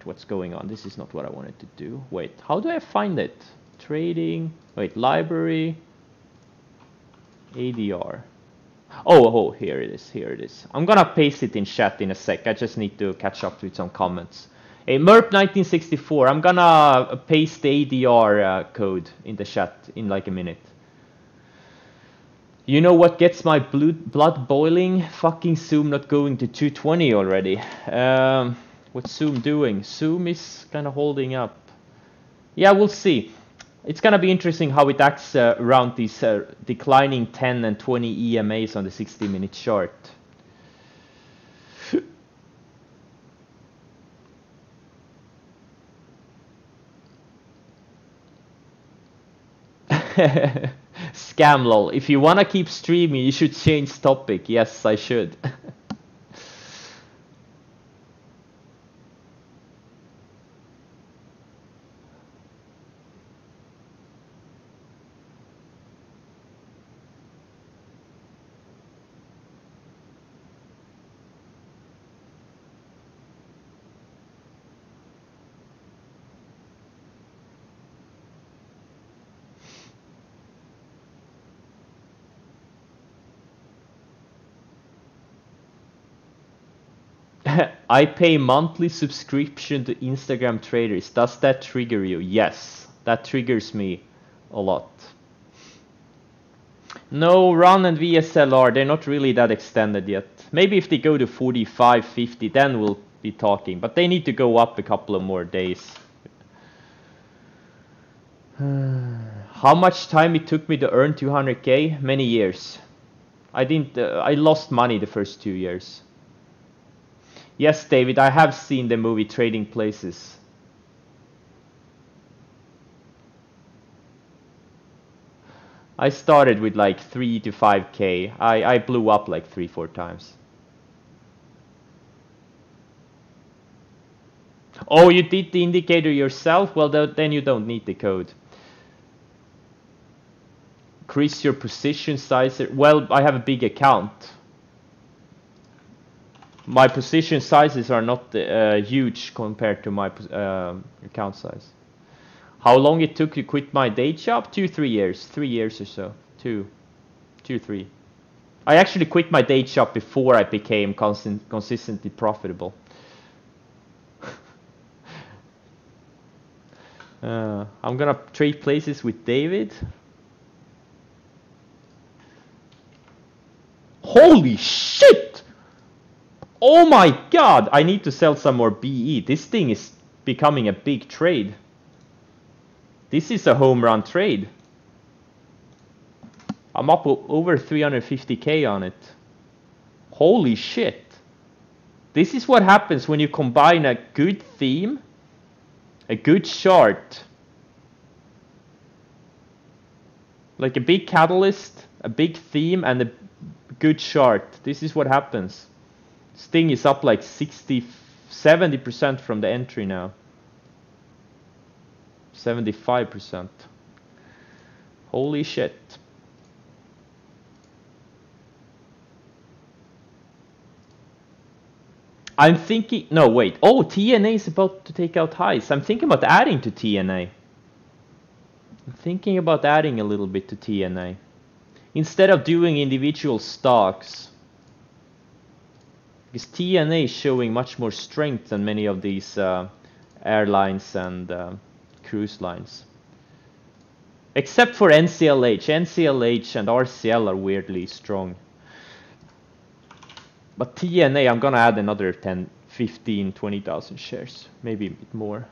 What's going on? This is not what I wanted to do. Wait, how do I find it? Trading. Wait, library. ADR. Oh, here it is. Here it is. I'm gonna paste it in chat in a sec. I just need to catch up with some comments. Hey, MERP 1964. I'm gonna paste the ADR code in the chat in like a minute. You know what gets my blood boiling? Fucking Zoom not going to 220 already. What's Zoom doing? Zoom is kind of holding up. Yeah, we'll see. It's gonna be interesting how it acts around these declining 10 and 20 EMAs on the 60-minute chart. Scam lol. If you wanna keep streaming, you should change topic. Yes, I should. I pay monthly subscription to Instagram traders. Does that trigger you? Yes, that triggers me a lot. No, RUN and VSLR, they're not really that extended yet. Maybe if they go to 45, 50, then we'll be talking. But they need to go up a couple of more days. How much time it took me to earn 200k? Many years. I lost money the first 2 years. Yes, David, I have seen the movie Trading Places. I started with like 3 to 5k. I blew up like 3-4 times. Oh, you did the indicator yourself? Well, then you don't need the code. Increase your position size. Well, I have a big account. My position sizes are not huge compared to my account size. How long it took to quit my day job? 2-3 years. 3 years or so. 2-3. I actually quit my day job before I became consistently profitable. I'm gonna trade places with David. Holy shit! Oh my god! I need to sell some more BE. This thing is becoming a big trade. This is a home run trade. I'm up over 350k on it. Holy shit. This is what happens when you combine a good theme, a good chart, like a big catalyst, a big theme, and a good chart. This is what happens. This thing is up like 70% from the entry now. 75%. Holy shit. I'm thinking, no wait, oh, TNA is about to take out highs. I'm thinking about adding to TNA. I'm thinking about adding a little bit to TNA. Instead of doing individual stocks. Because TNA is showing much more strength than many of these airlines and cruise lines. Except for NCLH. NCLH and RCL are weirdly strong. But TNA, I'm gonna add another 10, 15, 20,000 shares. Maybe a bit more.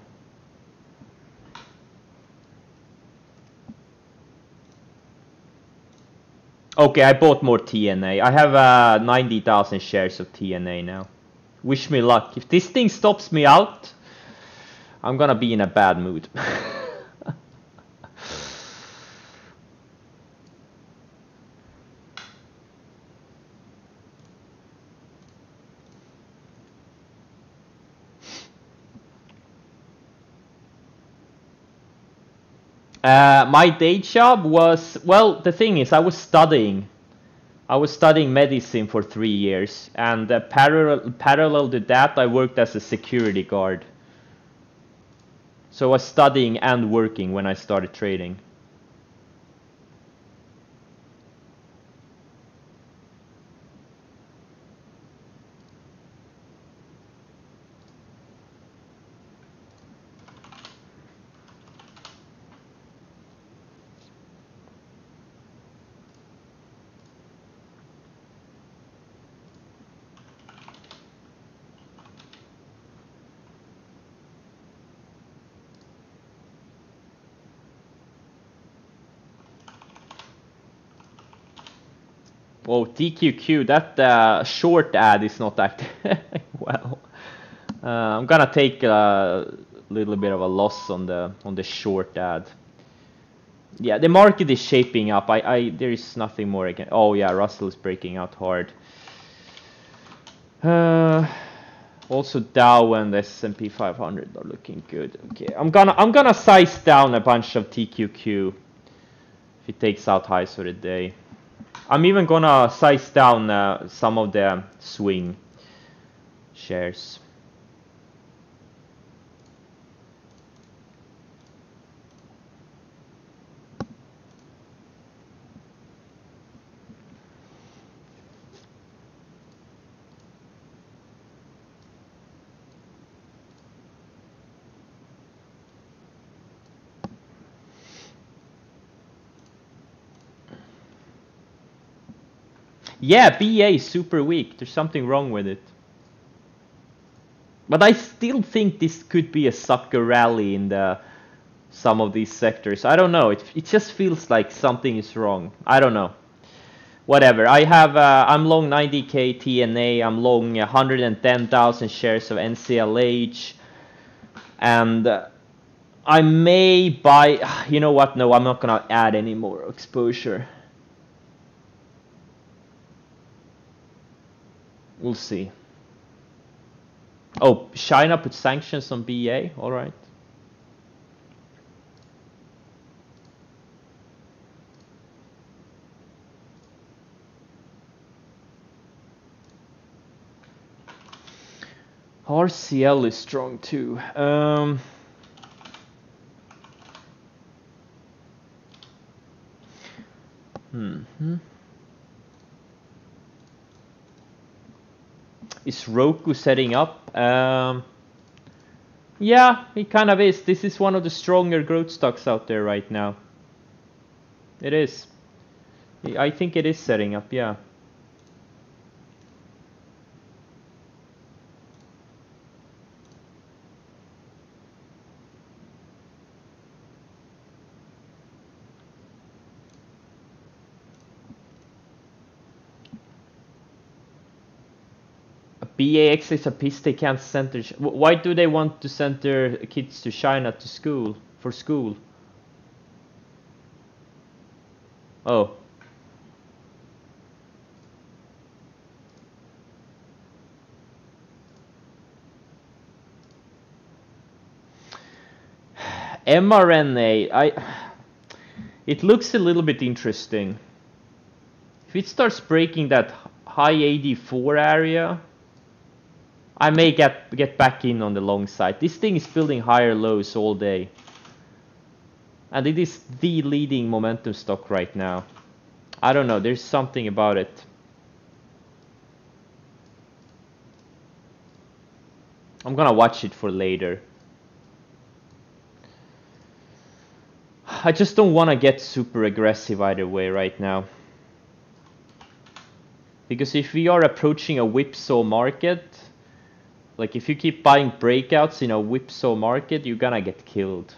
Okay, I bought more TNA. I have 90,000 shares of TNA now. Wish me luck. If this thing stops me out, I'm gonna be in a bad mood. My day job was, well, the thing is, I was studying medicine for 3 years, and parallel to that, I worked as a security guard. So I was studying and working when I started trading. Whoa, TQQ, that short ad is not active. Well, I'm gonna take a little bit of a loss on the short ad. Yeah, the market is shaping up. There is nothing more I can. Oh yeah, Russell is breaking out hard. Also Dow and S&P 500 are looking good. Okay, I'm gonna size down a bunch of TQQ if it takes out highs for the day. I'm even gonna size down some of the swing shares. Yeah, BA is super weak. There's something wrong with it. But I still think this could be a sucker rally in some of these sectors. I don't know. It just feels like something is wrong. I don't know. Whatever. I'm long 90k TNA. I'm long 110,000 shares of NCLH, and I may buy. You know what? No, I'm not gonna add any more exposure. We'll see. Oh, China put sanctions on BA. All right. RCL is strong too. Is Roku setting up? Yeah, it kind of is. This is one of the stronger growth stocks out there right now. It is. I think it is setting up, yeah. BAX is a piece they can't send their... Why do they want to send their kids to China to school? For school? Oh. mRNA, it looks a little bit interesting. If it starts breaking that high 84 area, I may get back in on the long side. This thing is building higher lows all day. And it is the leading momentum stock right now. I don't know, there's something about it. I'm gonna watch it for later. I just don't want to get super aggressive either way right now. Because if we are approaching a whipsaw market, like if you keep buying breakouts in a whipsaw market, you're gonna get killed.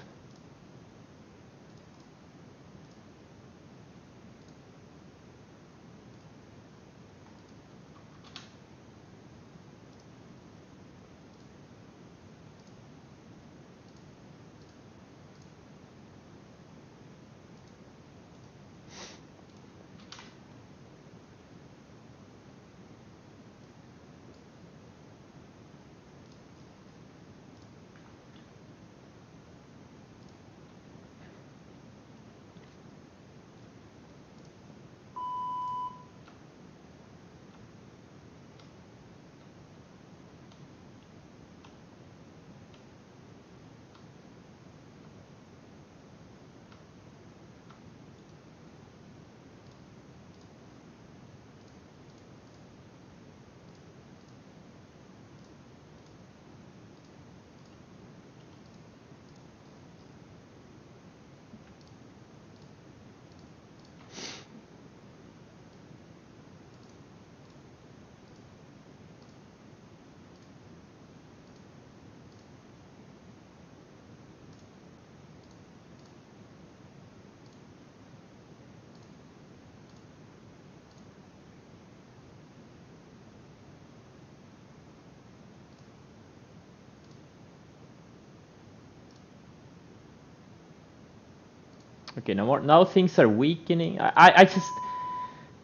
Okay, now things are weakening. I just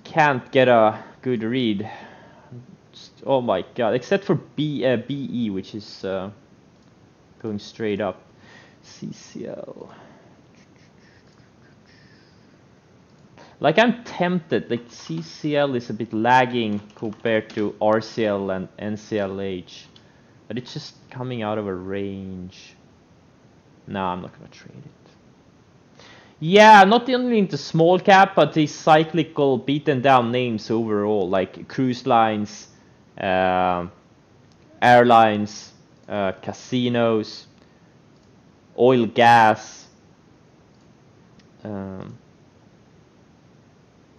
can't get a good read. Oh my god, except for BE, which is going straight up. CCL. Like I'm tempted, like CCL is a bit lagging compared to RCL and NCLH. But it's just coming out of a range. No, I'm not gonna trade it. Yeah, not only into small cap, but these cyclical beaten down names overall, like cruise lines, airlines, casinos, oil, gas,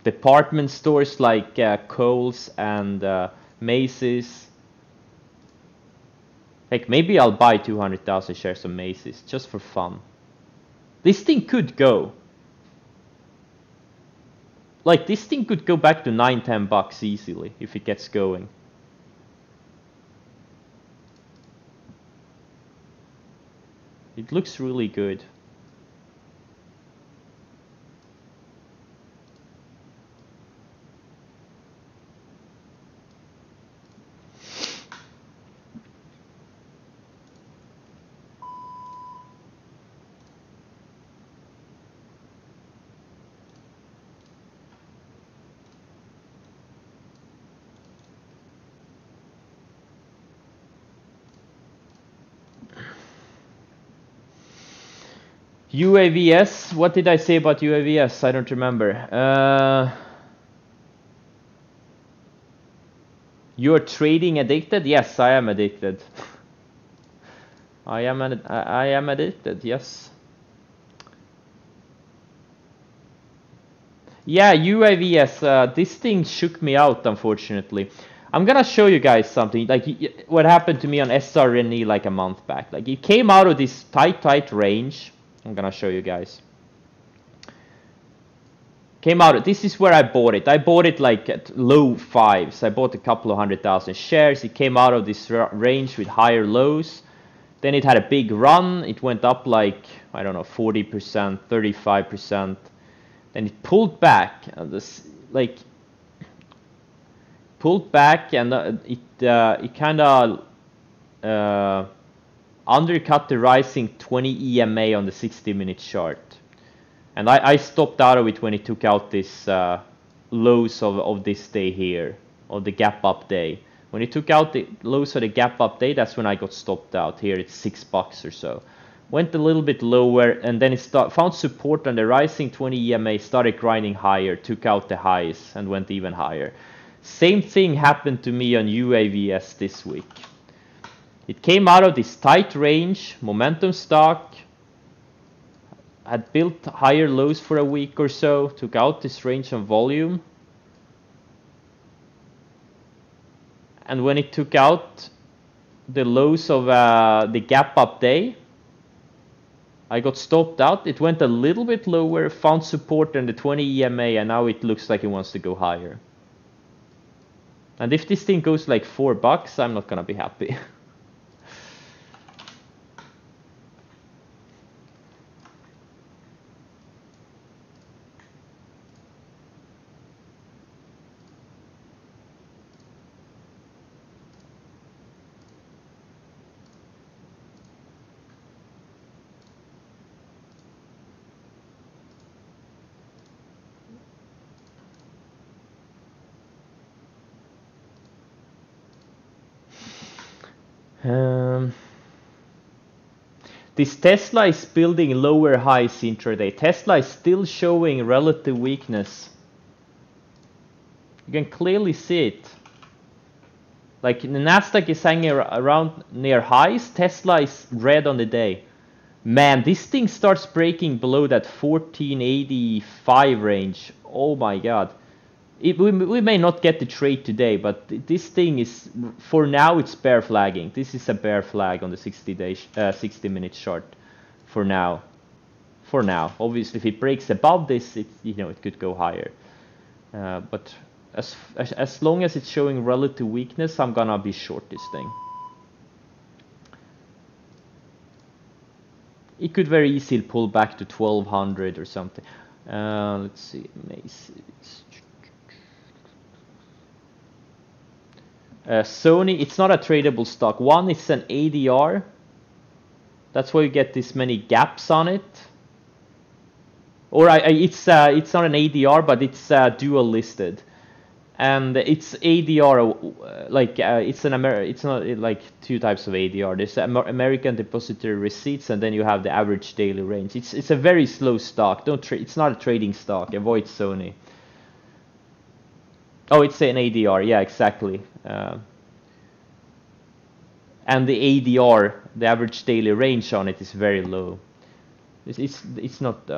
department stores like Kohl's and Macy's. Like maybe I'll buy 200,000 shares of Macy's just for fun. This thing could go. Like this thing could go back to $9-10 easily if it gets going. It looks really good. UAVS, what did I say about UAVS? I don't remember. You're trading addicted? Yes, I am addicted. I am addicted, yes. Yeah, UAVS, this thing shook me out, unfortunately. I'm gonna show you guys something, like what happened to me on SRNE like a month back. Like it came out of this tight range. I'm gonna show you guys. Came out, this is where I bought it. I bought it like at low fives. I bought a couple of 100,000 shares. It came out of this range with higher lows. Then it had a big run. It went up like, I don't know, 40%, 35%. Then it pulled back. Pulled back, and it kind of undercut the rising 20 EMA on the 60-minute chart. And I stopped out of it when it took out this lows of this day here, of the gap up day. When it took out the lows of the gap up day, that's when I got stopped out. Here it's $6 or so. Went a little bit lower, and then it found support on the rising 20 EMA, started grinding higher, took out the highs, and went even higher. Same thing happened to me on UAVS this week. It came out of this tight range, momentum stock, had built higher lows for a week or so, took out this range on volume. And when it took out the lows of the gap up day, I got stopped out. It went a little bit lower, found support in the 20 EMA, and now it looks like it wants to go higher. And if this thing goes like $4, I'm not gonna be happy. This Tesla is building lower highs intraday. Tesla is still showing relative weakness. You can clearly see it. Like the Nasdaq is hanging around near highs. Tesla is red on the day. Man, this thing starts breaking below that 1485 range. Oh my god. We may not get the trade today, but this thing is, for now, it's bear flagging. This is a bear flag on the 60-minute chart. For now. Obviously, if it breaks above this, it could go higher. But as long as it's showing relative weakness, I'm gonna be short this thing. It could very easily pull back to 1200 or something. Let's see, Macy's. Sony, it's not a tradable stock. One is an ADR. That's why you get this many gaps on it. Or it's not an ADR, but it's dual listed, and it's ADR it's not like two types of ADR. There's American Depository Receipts, and then you have the average daily range. It's a very slow stock. It's not a trading stock. Avoid Sony. Oh, it's an ADR. Yeah, exactly. And the ADR, the average daily range on it, is very low. It's not.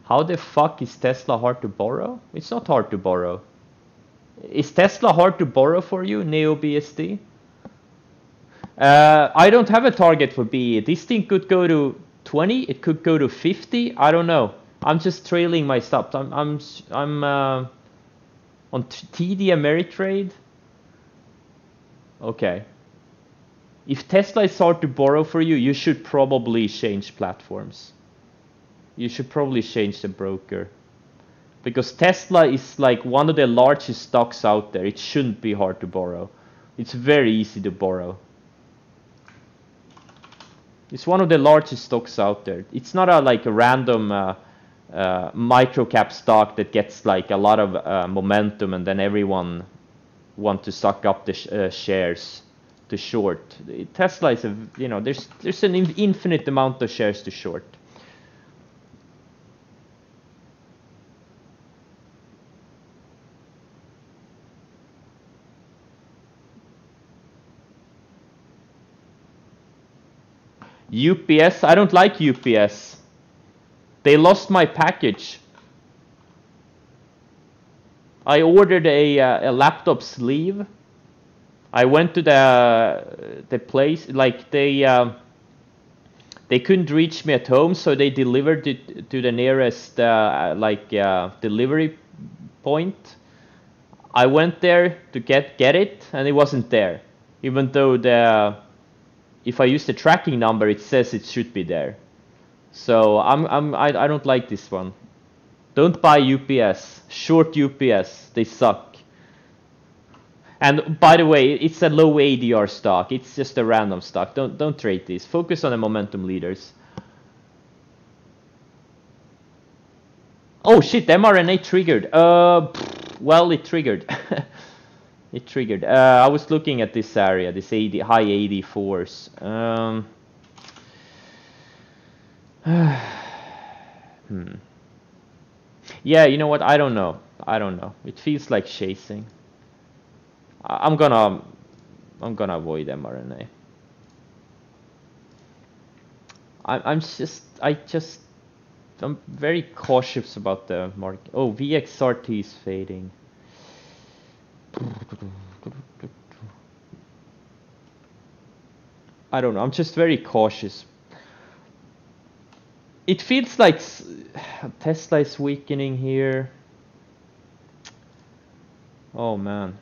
How the fuck is Tesla hard to borrow? It's not hard to borrow. Is Tesla hard to borrow for you, NeoBSD? I don't have a target for BE. This thing could go to 20. It could go to 50. I don't know. I'm just trailing my stops. I'm on TD Ameritrade. Okay. If Tesla is hard to borrow for you, you should probably change platforms. You should probably change the broker. Because Tesla is like one of the largest stocks out there. It shouldn't be hard to borrow. It's very easy to borrow. It's one of the largest stocks out there. It's not like a random micro cap stock that gets like a lot of momentum and then everyone want to suck up the shares to short. Tesla is there's an infinite amount of shares to short. UPS, I don't like UPS. They lost my package. I ordered a laptop sleeve. I went to the place, like they couldn't reach me at home, so they delivered it to the nearest delivery point. I went there to get it, and it wasn't there, even though if I use the tracking number, it says it should be there. So I don't like this one. Don't buy UPS. Short UPS. They suck. And by the way, it's a low ADR stock. It's just a random stock. Don't trade these. Focus on the momentum leaders. Oh shit, mRNA triggered. Well, it triggered. It triggered. I was looking at this area, this high 84s. Yeah, you know what? I don't know. It feels like chasing. I'm gonna avoid mRNA. I'm very cautious about the market. Oh, VXRT is fading. I don't know. I'm just very cautious. It feels like Tesla is weakening here. Oh man.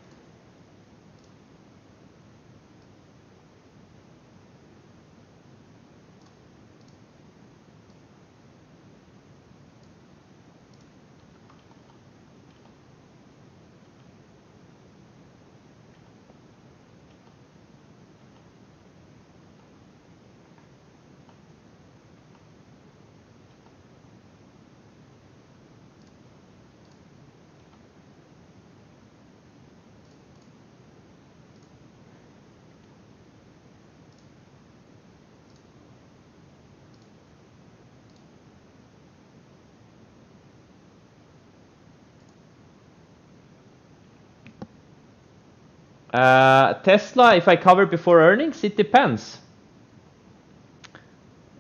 Tesla, if I cover before earnings, it depends.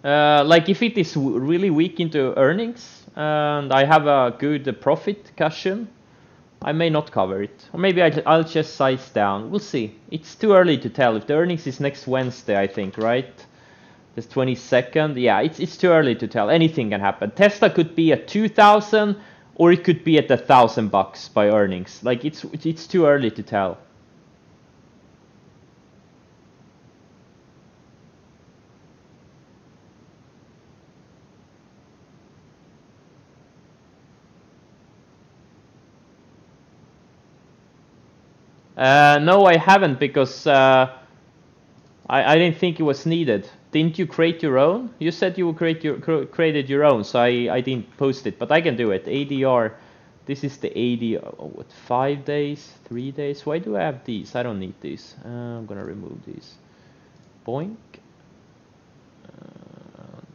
Like if it is really weak into earnings and I have a good profit cushion, I may not cover it. Or maybe I'll just size down. We'll see. It's too early to tell. If the earnings is next Wednesday, I think, right? The 22nd. Yeah, it's too early to tell. Anything can happen. Tesla could be at 2,000 or it could be at $1,000 by earnings. Like it's too early to tell. No, I haven't because I didn't think it was needed. Didn't you create your own? You said you created your own, so I didn't post it, but I can do it. ADR, this is the ADR. Oh, what, 5 days, 3 days? Why do I have these? I don't need these. I'm gonna remove these. Boink. And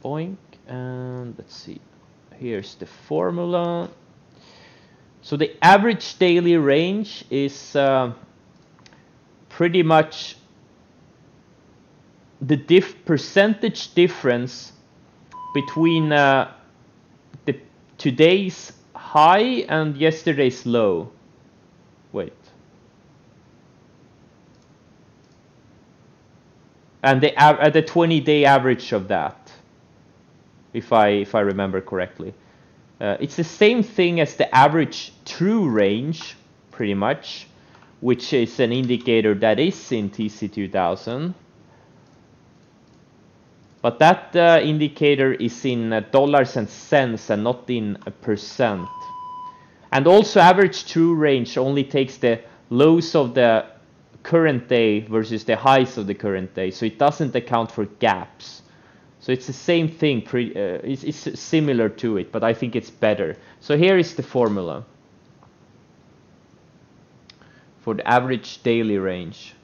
boink. And let's see. Here's the formula. So the average daily range is pretty much the percentage difference between today's high and yesterday's low. Wait. And the 20-day average of that, if I remember correctly. It's the same thing as the average true range, pretty much, which is an indicator that is in TC2000. But that indicator is in dollars and cents and not in a percent. And also average true range only takes the lows of the current day versus the highs of the current day. So it doesn't account for gaps. So it's the same thing, it's similar to it, but I think it's better. So here is the formula for the average daily range.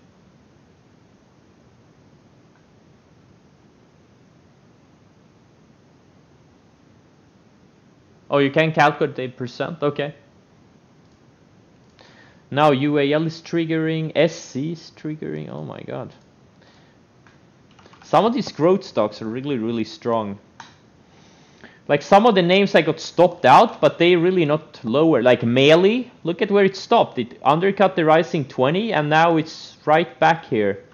Oh, you can calculate the percent? Okay. Now UAL is triggering, SC is triggering, oh my god. Some of these growth stocks are really, really strong. Like some of the names I got stopped out, but they really not lower. Like Meili, look at where it stopped. It undercut the rising 20, and now it's right back here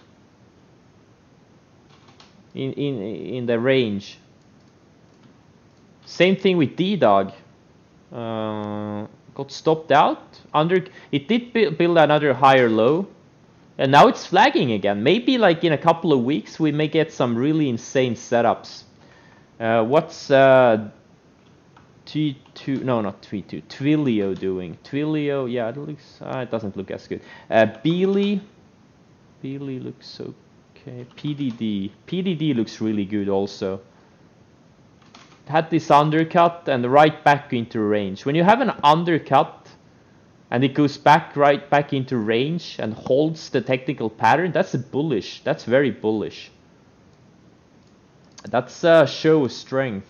in the range. Same thing with D-Dog. Got stopped out. It did build another higher low, and now it's flagging again. Maybe like in a couple of weeks we may get some really insane setups. What's T2? No, not T2. Twilio doing. Twilio, yeah, it looks. It doesn't look as good. Beely looks okay. PDD looks really good also. Had this undercut and right back into range. When you have an undercut and it goes right back into range and holds the technical pattern, that's bullish. That's very bullish. That's a show of strength.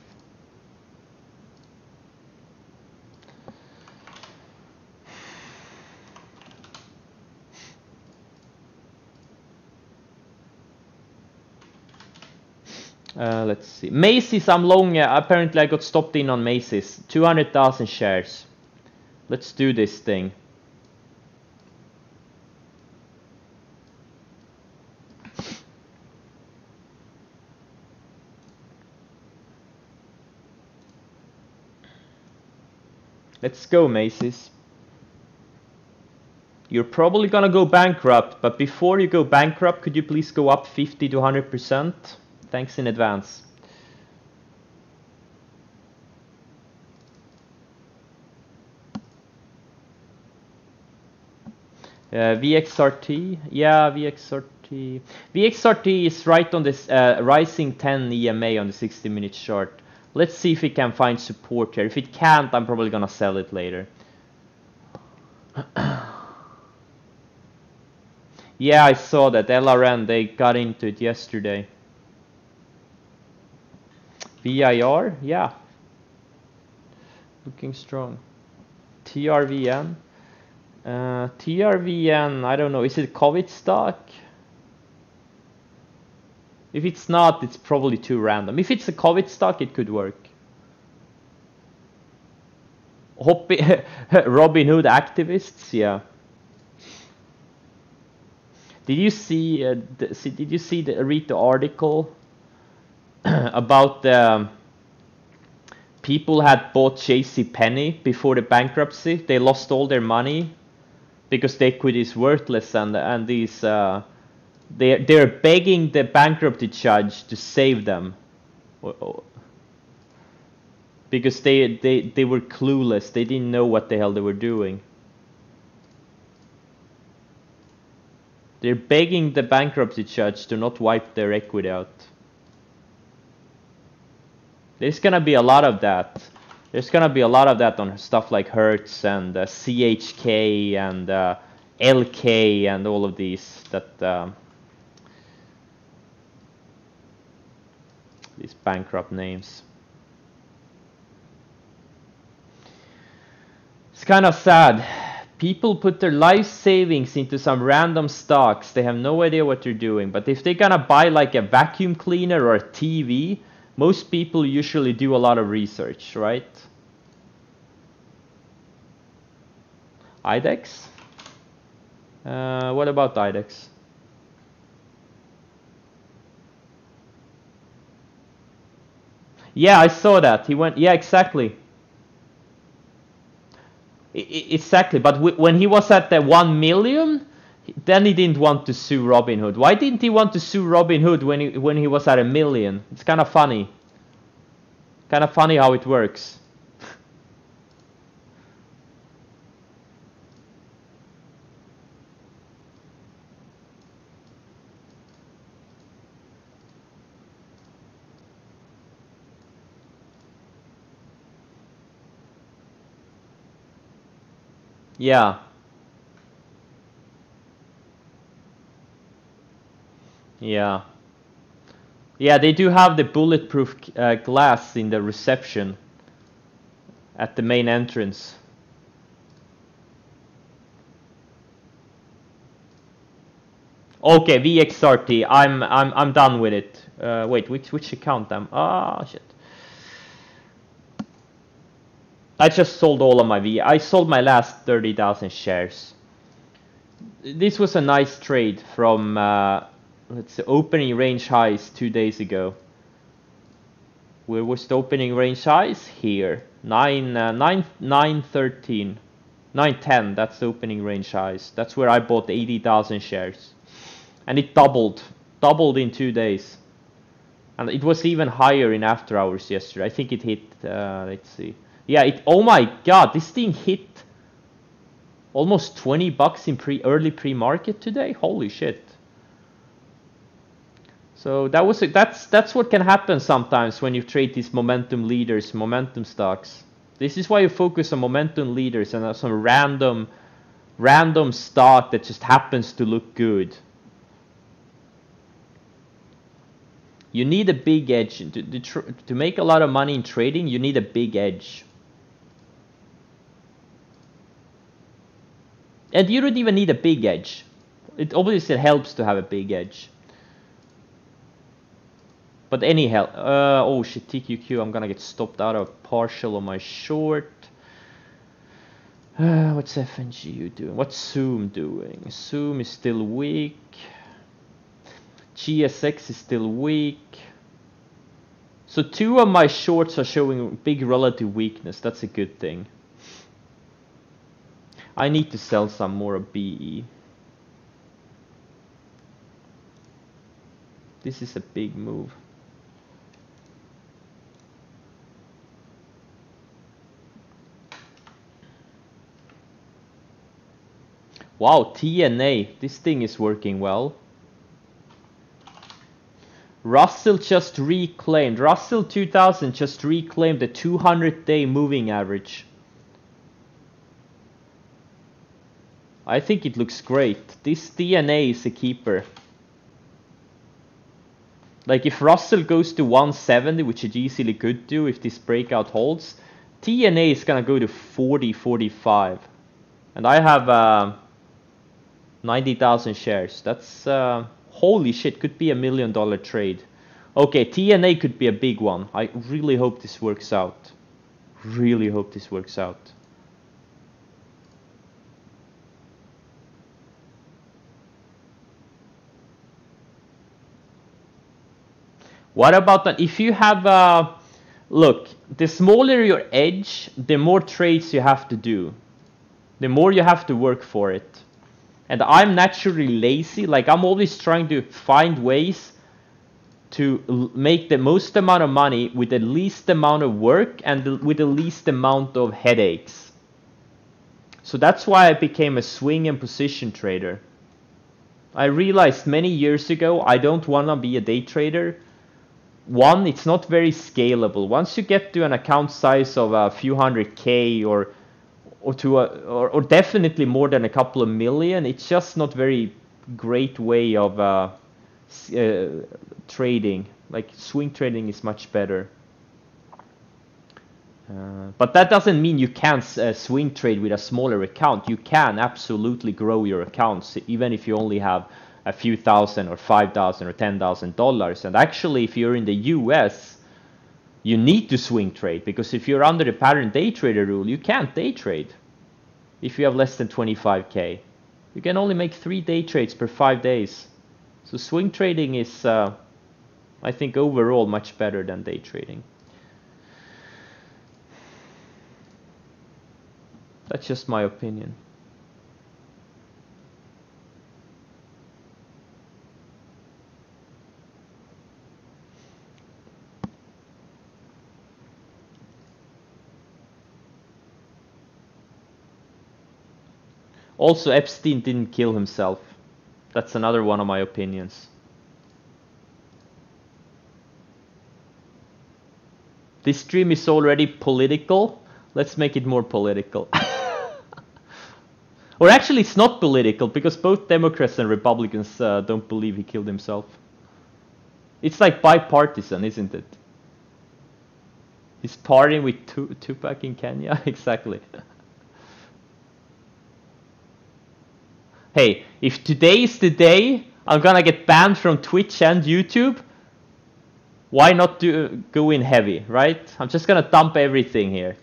Let's see. Macy's, I'm long. Apparently, I got stopped in on Macy's. 200,000 shares. Let's do this thing. Let's go, Macy's. You're probably gonna go bankrupt, but before you go bankrupt, could you please go up 50 to 100%? Thanks in advance. VXRT, yeah, VXRT. VXRT is right on this rising 10 EMA on the 60-minute chart. Let's see if it can find support here. If it can't, I'm probably gonna sell it later. Yeah, I saw that LRN, they got into it yesterday. VIR, yeah, looking strong. TRVN, TRVN, I don't know, is it COVID stock? If it's not, it's probably too random. If it's a COVID stock, it could work. Robinhood activists, yeah. Did you see? Read the article about the people had bought JCPenney before the bankruptcy? They lost all their money because the equity is worthless, and these they're begging the bankruptcy judge to save them because they were clueless. They didn't know what the hell they were doing. They're begging the bankruptcy judge to not wipe their equity out. There's gonna be a lot of that. There's gonna be a lot of that on stuff like Hertz and CHK and LK and all of these these bankrupt names. It's kind of sad. People put their life savings into some random stocks. They have no idea what they're doing. But if they're gonna buy like a vacuum cleaner or a TV, most people usually do a lot of research, right? IDEX? What about IDEX? Yeah, I saw that. He went, yeah, exactly. Exactly, but when he was at the 1 million, then he didn't want to sue Robinhood. Why didn't he want to sue Robinhood when he was at 1 million? It's kind of funny. Kind of funny how it works. Yeah. Yeah. Yeah, they do have the bulletproof glass in the reception at the main entrance. Okay, VXRT. I'm done with it. Wait, which account am? Ah, shit. I just sold all of my V. I sold my last 30,000 shares. This was a nice trade from let's see, opening range highs 2 days ago. Where was the opening range highs? Here, 913, 910. That's the opening range highs. That's where I bought 80,000 shares, and it doubled in 2 days, and it was even higher in after hours yesterday. I think it hit. Let's see. Yeah, it. Oh my God, this thing hit almost 20 bucks in early pre-market today. Holy shit. So that's what can happen sometimes when you trade these momentum leaders, momentum stocks. This is why you focus on momentum leaders and some random stock that just happens to look good. You need a big edge to make a lot of money in trading. You need a big edge. And you don't even need a big edge. It obviously helps to have a big edge. But anyhow, oh shit, TQQ, I'm gonna get stopped out of partial on my short. What's FNGU doing? What's Zoom doing? Zoom is still weak. GSX is still weak. So 2 of my shorts are showing big relative weakness. That's a good thing. I need to sell some more of BE. This is a big move. Wow, TNA, this thing is working well. Russell just reclaimed, Russell 2000 just reclaimed the 200-day moving average. I think it looks great. This TNA is a keeper. Like if Russell goes to 170, which it easily could do if this breakout holds, TNA is gonna go to 40, 45. And I have 90,000 shares. That's holy shit, could be $1 million trade. Okay, TNA could be a big one. I really hope this works out. Really hope this works out. What about that? If you have look, the smaller your edge, the more trades you have to do. The more you have to work for it. And I'm naturally lazy. Like I'm always trying to find ways to make the most amount of money with the least amount of work and with the least amount of headaches. So that's why I became a swing and position trader. I realized many years ago I don't want to be a day trader. One, it's not very scalable. Once you get to an account size of a few hundred K or definitely more than a couple of million, it's just not very great way of trading. Like swing trading is much better. But that doesn't mean you can't swing trade with a smaller account. You can absolutely grow your accounts even if you only have a few thousand or $5,000 or $10,000. And actually, if you're in the US, you need to swing trade, because if you're under the pattern day trader rule, you can't day trade if you have less than 25K. You can only make 3 day trades per 5 days. So swing trading is, I think, overall much better than day trading. That's just my opinion. Also, Epstein didn't kill himself. That's another one of my opinions. This stream is already political. Let's make it more political. Or actually, it's not political, because both Democrats and Republicans don't believe he killed himself. It's like bipartisan, isn't it? He's partying with Tupac in Kenya. Exactly. Hey, if today is the day I'm gonna get banned from Twitch and YouTube. Why not go in heavy, right? I'm just gonna dump everything here.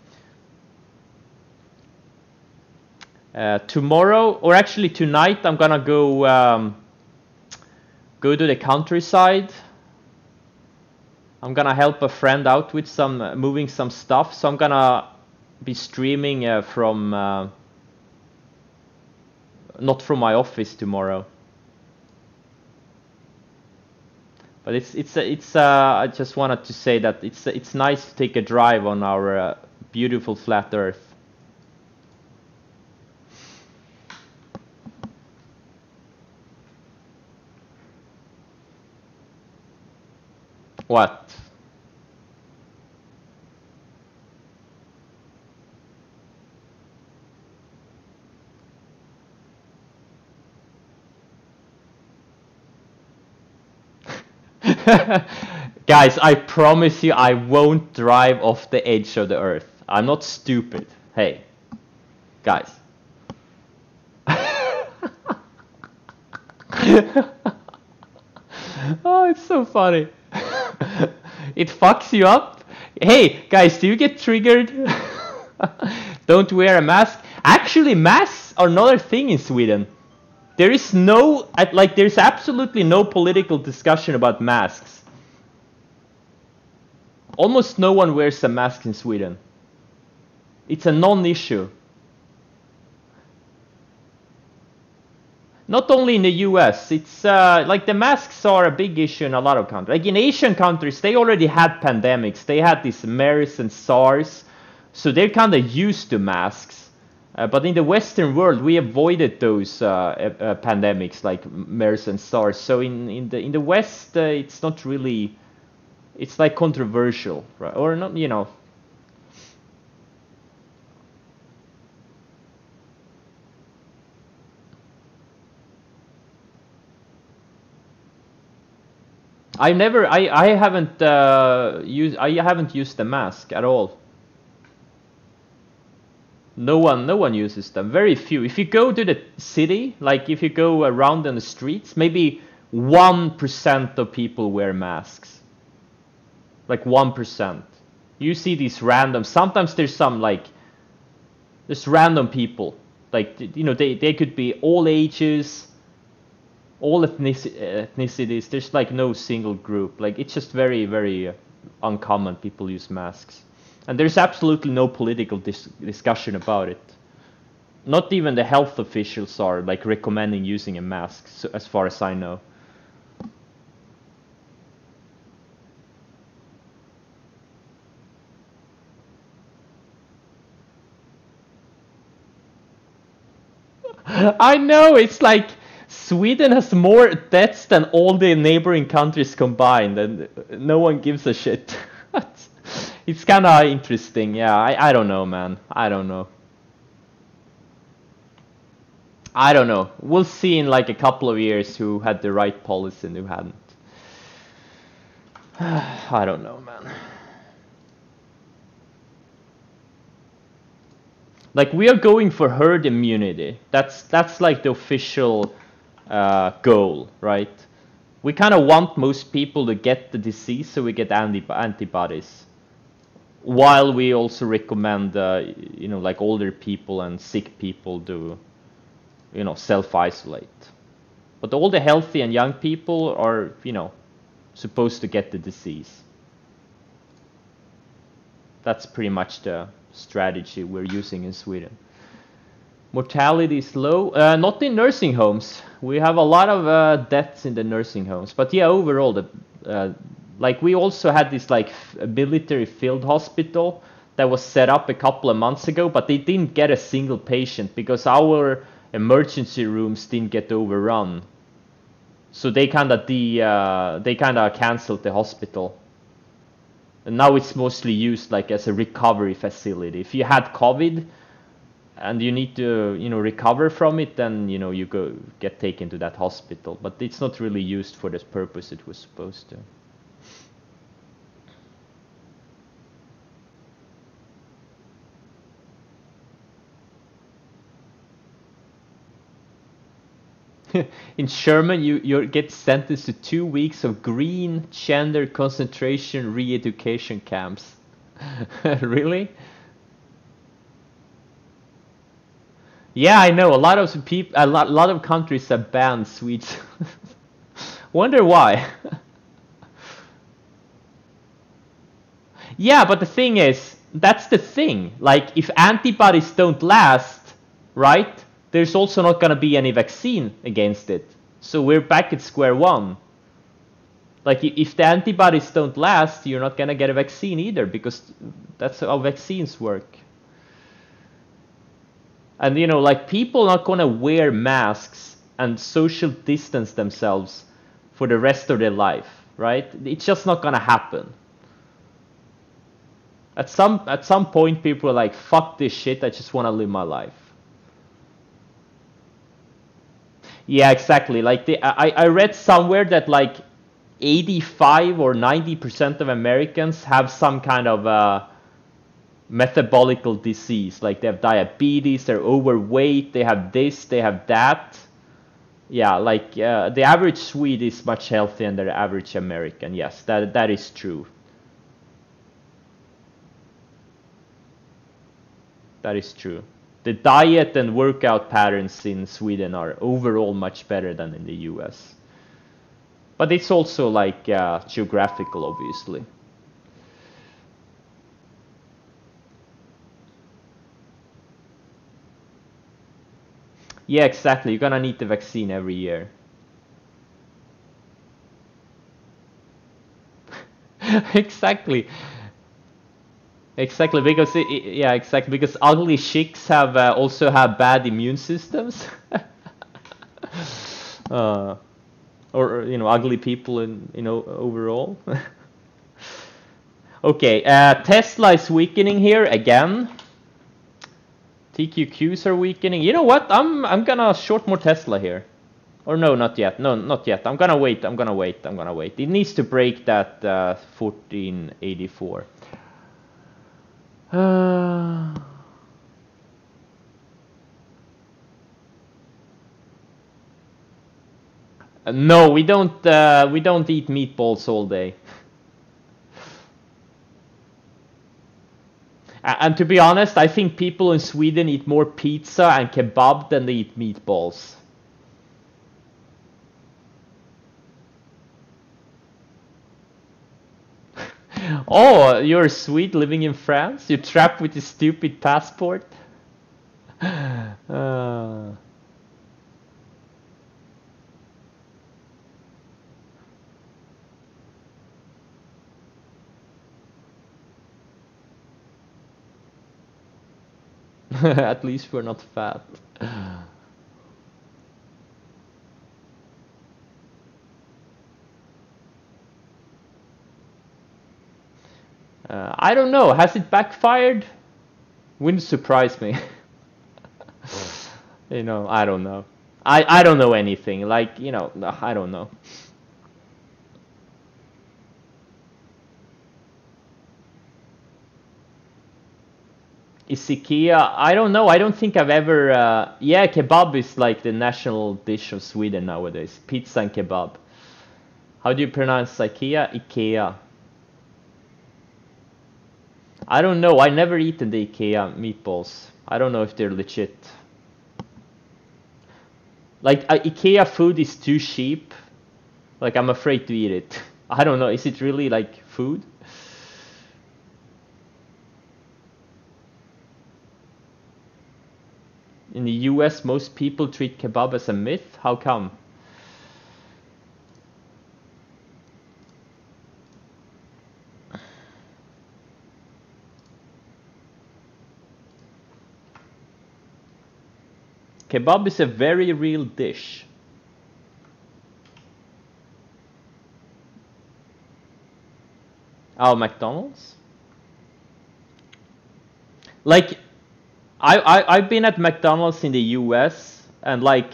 Tomorrow, or actually tonight, I'm gonna go go to the countryside. I'm gonna help a friend out with some moving some stuff. So I'm gonna be streaming from not from my office tomorrow. But it's I just wanted to say that it's nice to take a drive on our beautiful flat Earth. What? Guys, I promise you I won't drive off the edge of the Earth. I'm not stupid. Hey, guys. Oh, it's so funny. It fucks you up. Hey, guys, do you get triggered? Don't wear a mask. Actually, masks are another thing in Sweden. There is no, like, there's absolutely no political discussion about masks. Almost no one wears a mask in Sweden. It's a non-issue. Not only in the US, it's like the masks are a big issue in a lot of countries. Like in Asian countries, they already had pandemics. They had this MERS and SARS, so they're kind of used to masks. But in the Western world, we avoided those pandemics like MERS and SARS. So in the West, it's not really, it's like controversial, right? Or not, you know. I haven't used the mask at all. No one uses them. Very few. If you go to the city, like if you go around in the streets, maybe 1% of people wear masks. Like 1%. You see these random. Sometimes there's some like there's random people. Like you know they could be all ages, all ethnicities. There's like no single group. Like it's just very uncommon people use masks, and there's absolutely no political discussion about it. Not even the health officials are like recommending using a mask, so, as far as I know. I know, it's like Sweden has more deaths than all the neighboring countries combined, and no one gives a shit. It's kind of interesting. Yeah, I don't know, man. I don't know. I don't know. We'll see in like a couple of years who had the right policy and who hadn't. I don't know, man. Like we are going for herd immunity. That's like the official goal, right? We kind of want most people to get the disease so we get antibodies. While we also recommend, you know, like older people and sick people do, you know, self-isolate. But all the healthy and young people are, you know, supposed to get the disease. That's pretty much the strategy we're using in Sweden. Mortality is low, not in nursing homes. We have a lot of deaths in the nursing homes, but yeah, overall, like we also had this like military field hospital that was set up a couple of months ago, but they didn't get a single patient because our emergency rooms didn't get overrun. So they kind of canceled the hospital. And now it's mostly used like as a recovery facility. If you had COVID and you need to, you know, recover from it, then, you know, you get taken to that hospital. But it's not really used for this purpose it was supposed to. In Sherman, you get sentenced to 2 weeks of green gender concentration re-education camps. Really? Yeah, I know. A lot of people, lot of countries have banned sweets. Wonder why? Yeah, but the thing is, that's the thing. Like, if antibodies don't last, right? There's also not gonna be any vaccine against it. So we're back at square one. Like, if the antibodies don't last, you're not gonna get a vaccine either, because that's how vaccines work. And you know, like, people not gonna wear masks and social distance themselves for the rest of their life, right? It's just not gonna happen. At some point, people are like, "Fuck this shit! I just want to live my life." Yeah, exactly. Like I read somewhere that like 85 or 90% of Americans have some kind of metabolical disease. Like they have diabetes, they're overweight, they have this, they have that. Yeah, like the average Swede is much healthier than the average American. Yes, that is true. That is true. The diet and workout patterns in Sweden are overall much better than in the US. But it's also like geographical, obviously. Yeah, exactly. You're gonna need the vaccine every year. Exactly. Exactly, because yeah, exactly, because ugly chicks have also have bad immune systems. uh, or you know, ugly people in overall. Okay, Tesla is weakening here again. TQQs are weakening. You know what? I'm gonna short more Tesla here. Or no, not yet. No, not yet. I'm gonna wait. I'm gonna wait. I'm gonna wait. It needs to break that 1484. No, we don't. We don't eat meatballs all day. And to be honest, I think people in Sweden eat more pizza and kebab than they eat meatballs. Oh, you're a Swede living in France? You're trapped with a stupid passport? Uh, at least we're not fat. I don't know. Has it backfired? Wouldn't surprise me. I don't know. I don't know anything. Like, I don't know. Is IKEA? I don't know. I don't think I've ever. Yeah, kebab is like the national dish of Sweden nowadays. Pizza and kebab. How do you pronounce IKEA? IKEA. I don't know. I never eaten the IKEA meatballs. I don't know if they're legit. Like IKEA food is too cheap. Like I'm afraid to eat it. I don't know. Is it really like food? In the US, most people treat kebab as a myth. How come? Kebab is a very real dish. Oh, McDonald's? Like, I've been at McDonald's in the US, and like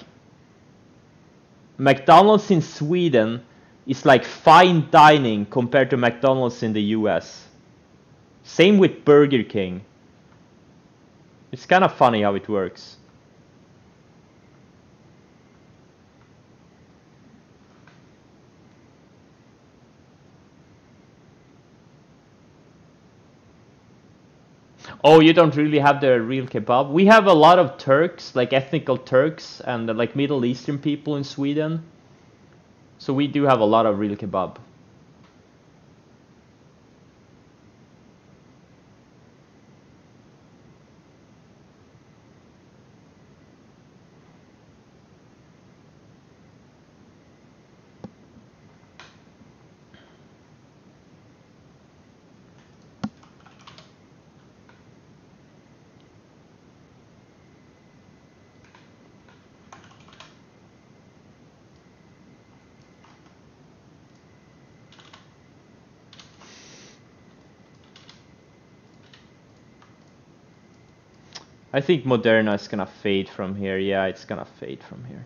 McDonald's in Sweden is like fine dining compared to McDonald's in the US. Same with Burger King. It's kind of funny how it works. Oh, you don't really have the real kebab? We have a lot of Turks, like ethnical Turks and like Middle Eastern people in Sweden. So we do have a lot of real kebab. I think Moderna is gonna fade from here. Yeah, it's gonna fade from here.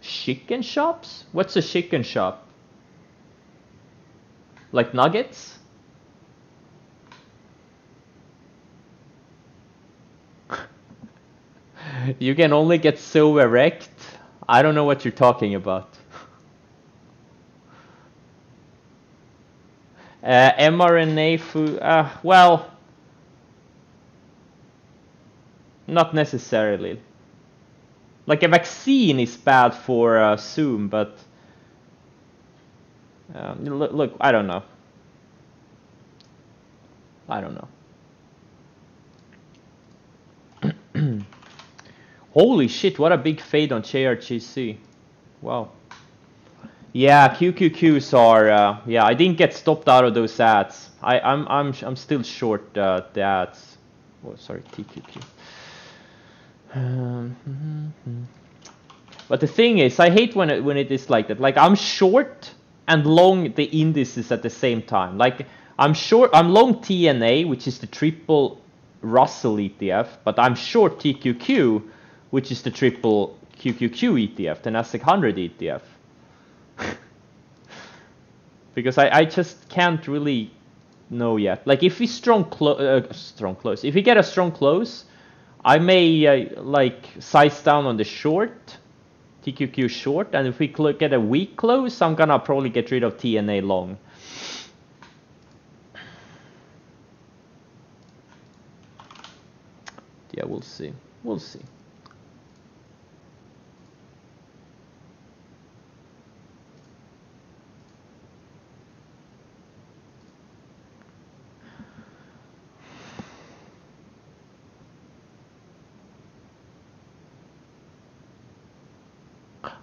Chicken shops? What's a chicken shop? Like nuggets? You can only get so erect. I don't know what you're talking about. mRNA food, well, not necessarily. Like a vaccine is bad for Zoom, but look, I don't know. I don't know. Holy shit, what a big fade on JRGC. Wow. Yeah, QQQs are. Yeah, I didn't get stopped out of those ads. I'm still short the ads. Oh, sorry, TQQ. But the thing is, I hate when it is like that. Like I'm short and long the indices at the same time. Like I'm long TNA, which is the triple Russell ETF, but I'm short TQQ, which is the triple QQQ ETF, the Nasdaq 100 ETF. Because I just can't really know yet. Like if we strong close, if we get a strong close, I may like size down on the short, TQQ short, and if we get a weak close, I'm gonna probably get rid of TNA long. Yeah, we'll see. We'll see.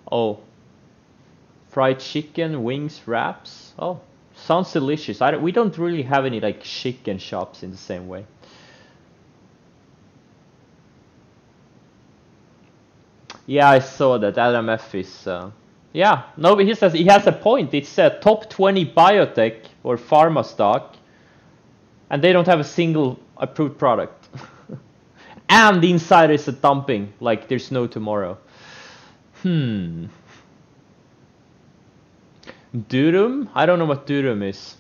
Oh, fried chicken, wings, wraps. Oh, sounds delicious. We don't really have any like chicken shops in the same way. Yeah, I saw that Adam F is. Yeah, no, but he has a point. It's a top 20 biotech or pharma stock, and they don't have a single approved product. And the insiders are dumping like there's no tomorrow. Durum? I don't know what Durum is.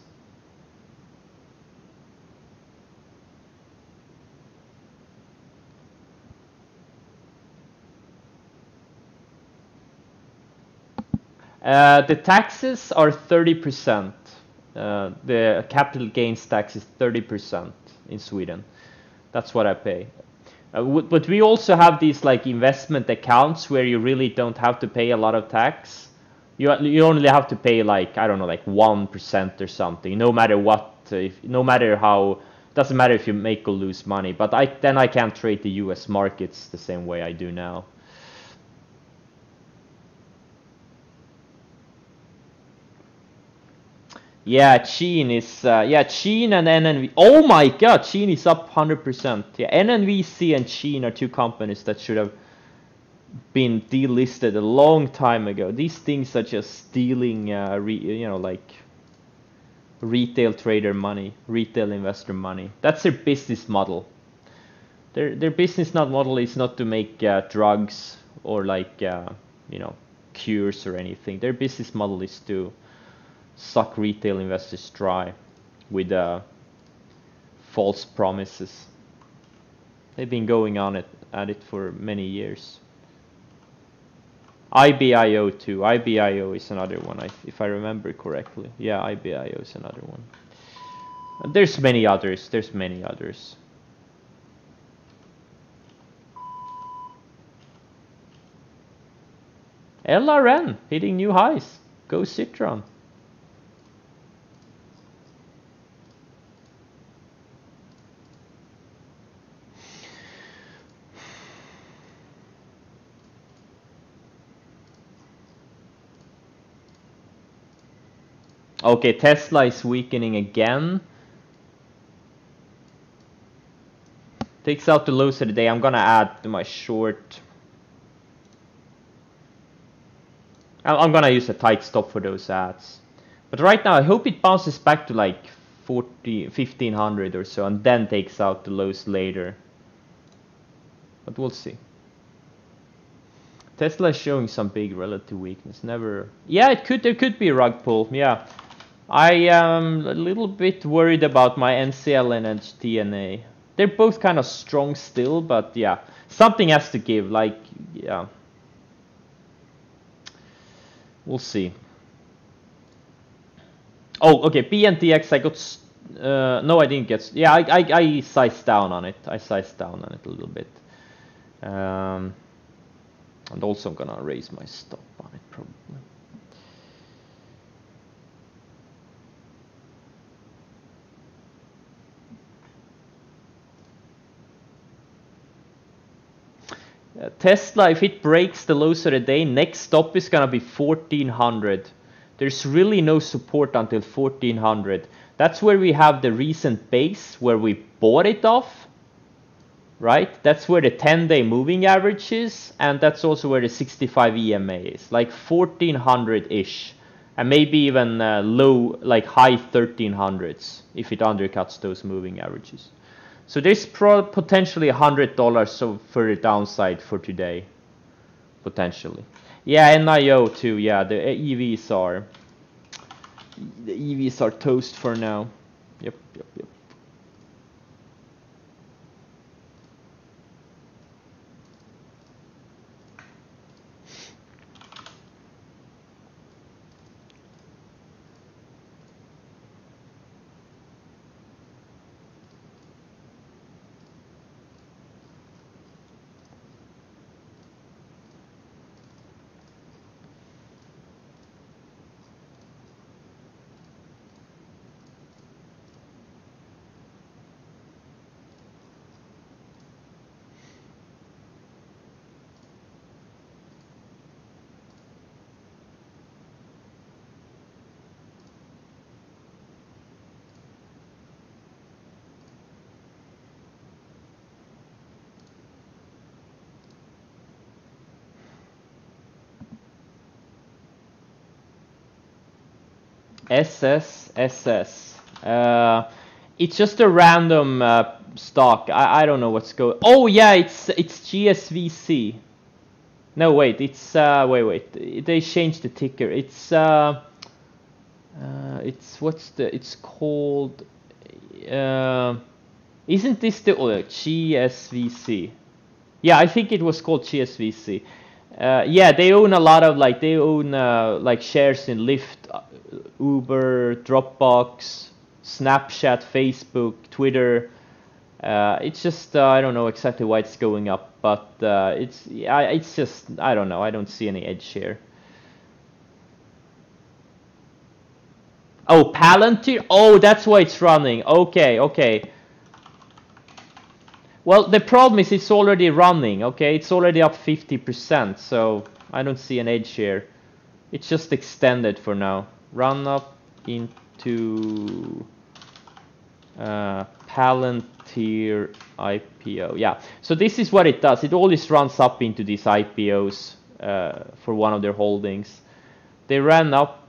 The taxes are 30%. The capital gains tax is 30% in Sweden. That's what I pay. But we also have these like investment accounts where you really don't have to pay a lot of tax. You only have to pay like, I don't know, like 1% or something, no matter what, no matter how, doesn't matter if you make or lose money. But then I can't trade the US markets the same way I do now. Yeah, Sheen is Sheen and NNV. Oh my God, Sheen is up 100%. Yeah, NNVC and Sheen are two companies that should have been delisted a long time ago. These things are just stealing, like retail trader money, retail investor money. That's their business model. Their business model is not to make drugs or like cures or anything. Their business model is to suck retail investors dry with false promises. They've been going on at it for many years. IBIO too. IBIO is another one, if I remember correctly. Yeah, IBIO is another one. And there's many others. There's many others. LRN hitting new highs. Go Citron. Okay, Tesla is weakening again. Takes out the lows of the day. I'm gonna add to my short. I'm gonna use a tight stop for those ads. But right now, I hope it bounces back to like 1500 or so, and then takes out the lows later. But we'll see. Tesla is showing some big relative weakness. Never. Yeah, there could be a rug pull. Yeah. I am a little bit worried about my NCL and TNA. They're both kind of strong still, but yeah, something has to give. Like, yeah, we'll see. Oh, okay, PNTX. I got. No, I didn't get. Yeah, I sized down on it. I sized down on it a little bit. And also I'm gonna raise my stop on it probably. Tesla, if it breaks the lows of the day, next stop is gonna be 1400. There's really no support until 1400. That's where we have the recent base where we bought it off, right? That's where the 10-day moving average is, and that's also where the 65 EMA is, like 1400-ish, and maybe even low, like high 1300s if it undercuts those moving averages. So there's potentially $100 so further downside for today, potentially. Yeah, NIO too. Yeah, the EVs are toast for now. Yep. SS. It's just a random stock. I don't know what's going. Oh yeah, it's GSVC. No wait, it's wait. They changed the ticker. It's it's called. Isn't this the GSVC? Yeah, I think it was called GSVC. Yeah, they own a lot of like like shares in Lyft, Uber, Dropbox, Snapchat, Facebook, Twitter. It's just I don't know exactly why it's going up, but it's just I don't know. I don't see any edge here. Oh, Palantir. Oh, that's why it's running. Okay. Well, the problem is it's already running. Okay, it's already up 50%, so I don't see an edge here. It's just extended for now. Run up into Palantir IPO. Yeah, so this is what it does. It always runs up into these IPOs for one of their holdings. They ran up.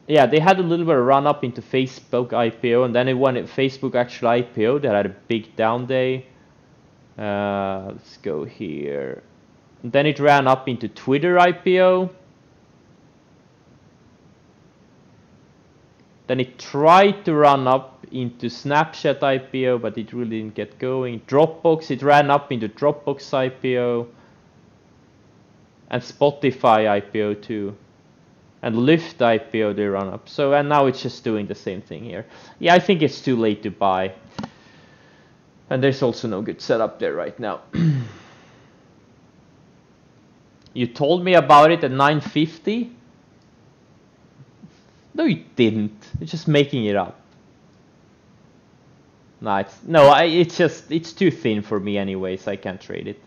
Yeah, they had a little bit of run up into Facebook IPO, and then it went at Facebook actual IPO. They had a big down day. Let's go here. And then it ran up into Twitter IPO. Then it tried to run up into Snapchat IPO, but it really didn't get going. Dropbox, it ran up into Dropbox IPO. and Spotify IPO too, and Lyft IPO they run up. So and now it's just doing the same thing here. Yeah, I think it's too late to buy, and there's also no good setup there right now. You told me about it at 950. No, you didn't. You're just making it up. It's too thin for me anyways. I can't trade it.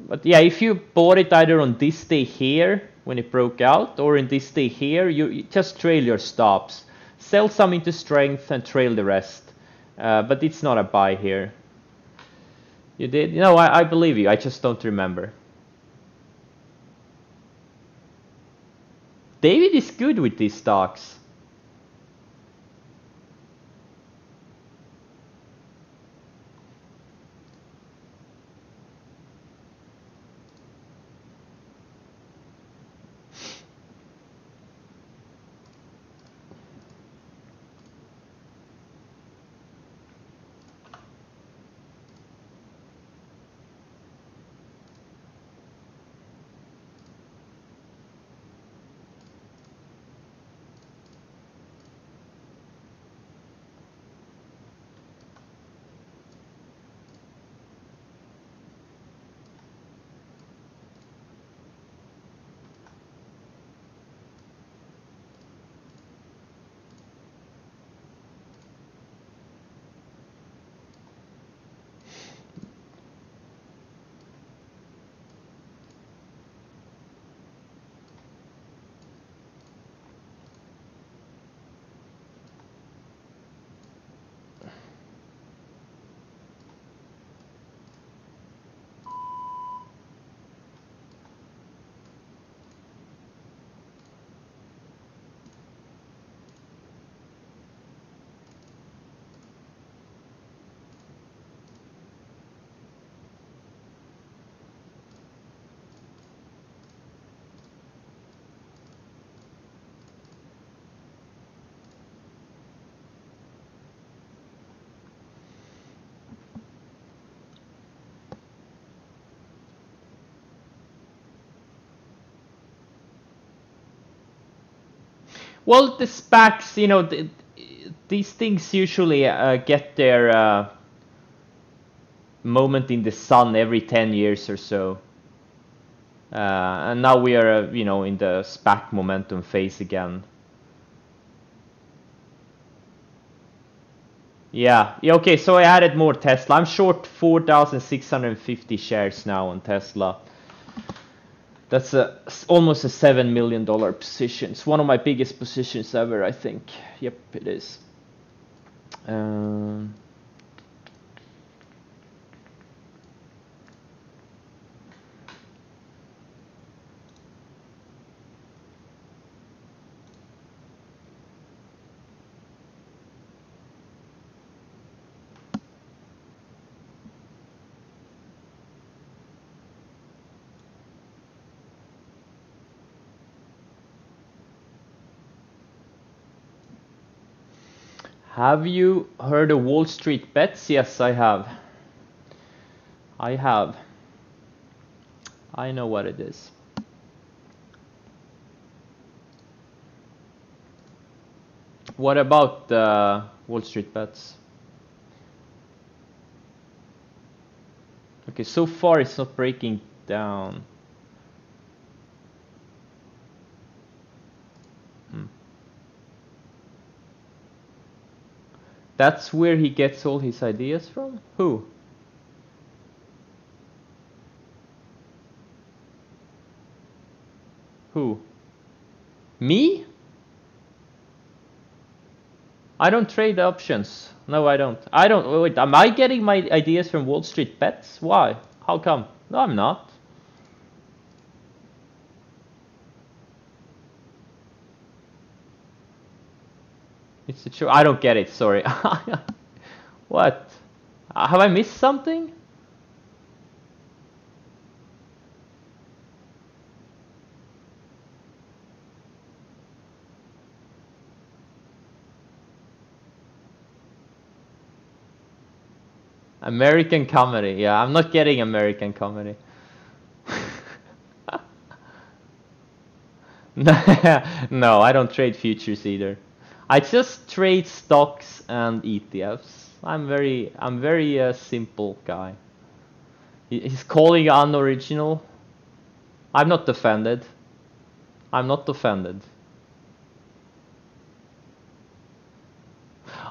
But yeah, if you bought it either on this day here when it broke out or in this day here, you just trail your stops. Sell some into strength and trail the rest. But it's not a buy here. You did? No, I believe you. I just don't remember. David is good with these stocks. Well, the SPACs, these things usually get their moment in the sun every 10 years or so. And now we are, in the SPAC momentum phase again. Yeah, okay, so I added more Tesla. I'm short 4,650 shares now on Tesla. That's almost a $7 million position. It's one of my biggest positions ever, I think. Yep, it is. Have you heard of Wall Street Bets? Yes, I have. I have. I know what it is. What about Wall Street Bets? Okay, so far it's not breaking down. That's where he gets all his ideas from? Who? Who? Me? I don't trade options. No, I don't. Wait, am I getting my ideas from Wall Street Bets? Why? How come? No, I'm not. It's the truth. I don't get it, sorry. What? Have I missed something? American comedy. Yeah, I'm not getting American comedy. No, I don't trade futures either. I just trade stocks and ETFs. I'm very simple guy. He's calling unoriginal. I'm not offended. I'm not offended.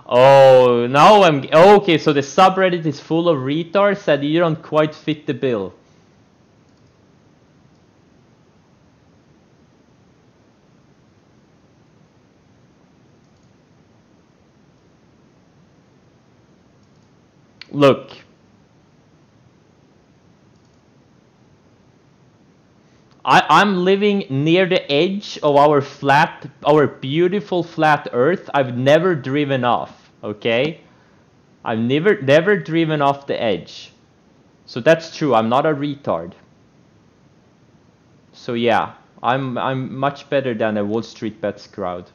Oh, now I'm okay. So the subreddit is full of retards that you don't quite fit the bill. Look, I'm living near the edge of our beautiful flat Earth. I've never driven off. Okay, I've never driven off the edge. So that's true. I'm not a retard. So yeah, I'm much better than a Wall Street Bets crowd.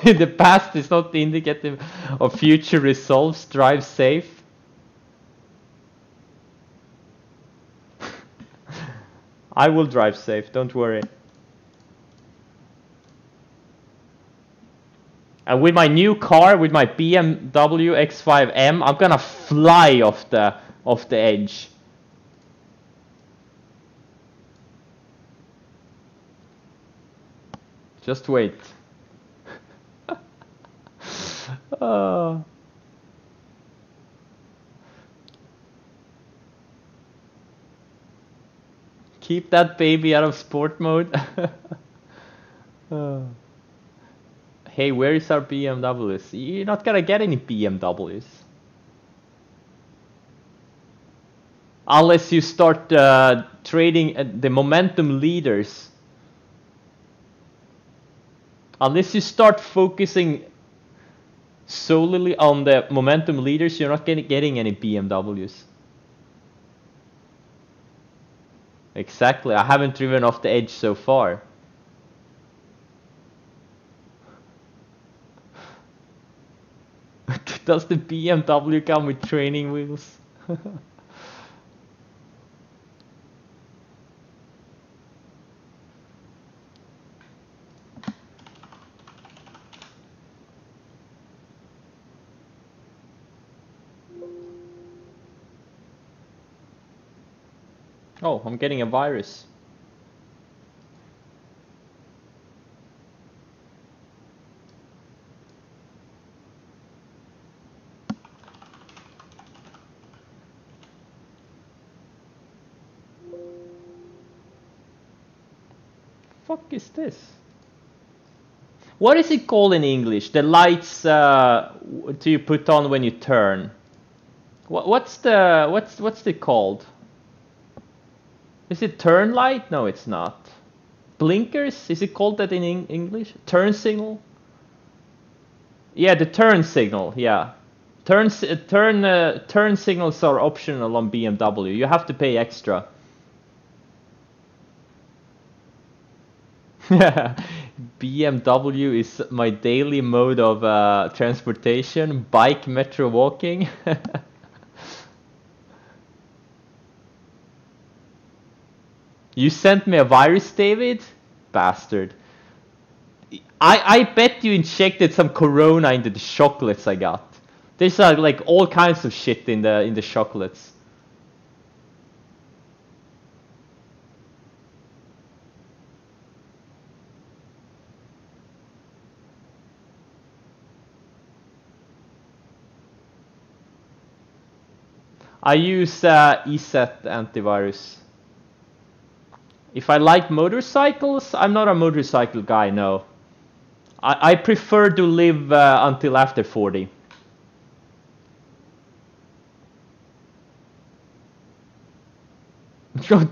The past is not indicative of future results. Drive safe. I will drive safe, don't worry. And with my new car, with my BMW X5M, I'm gonna fly off the edge. Just wait. Keep that baby out of sport mode. Hey, where is our BMWs? You're not gonna get any BMWs. Unless you start trading the momentum leaders. Unless you start focusing solely on the momentum leaders, you're not getting any BMWs. Exactly, I haven't driven off the edge so far. Does the BMW come with training wheels? Oh, I'm getting a virus. Fuck is this? What is it called in English? The lights do you put on when you turn? What's it called? Is it turn light? No, it's not. Blinkers? Is it called that in English? Turn signal? Yeah, the turn signal. Yeah, turn signals are optional on BMW. You have to pay extra. BMW is my daily mode of transportation. Bike, metro, walking. You sent me a virus, David? Bastard. I bet you injected some corona into the chocolates I got. There's like all kinds of shit in the chocolates. I use ESET antivirus. If I like motorcycles, I'm not a motorcycle guy, no. I prefer to live until after 40.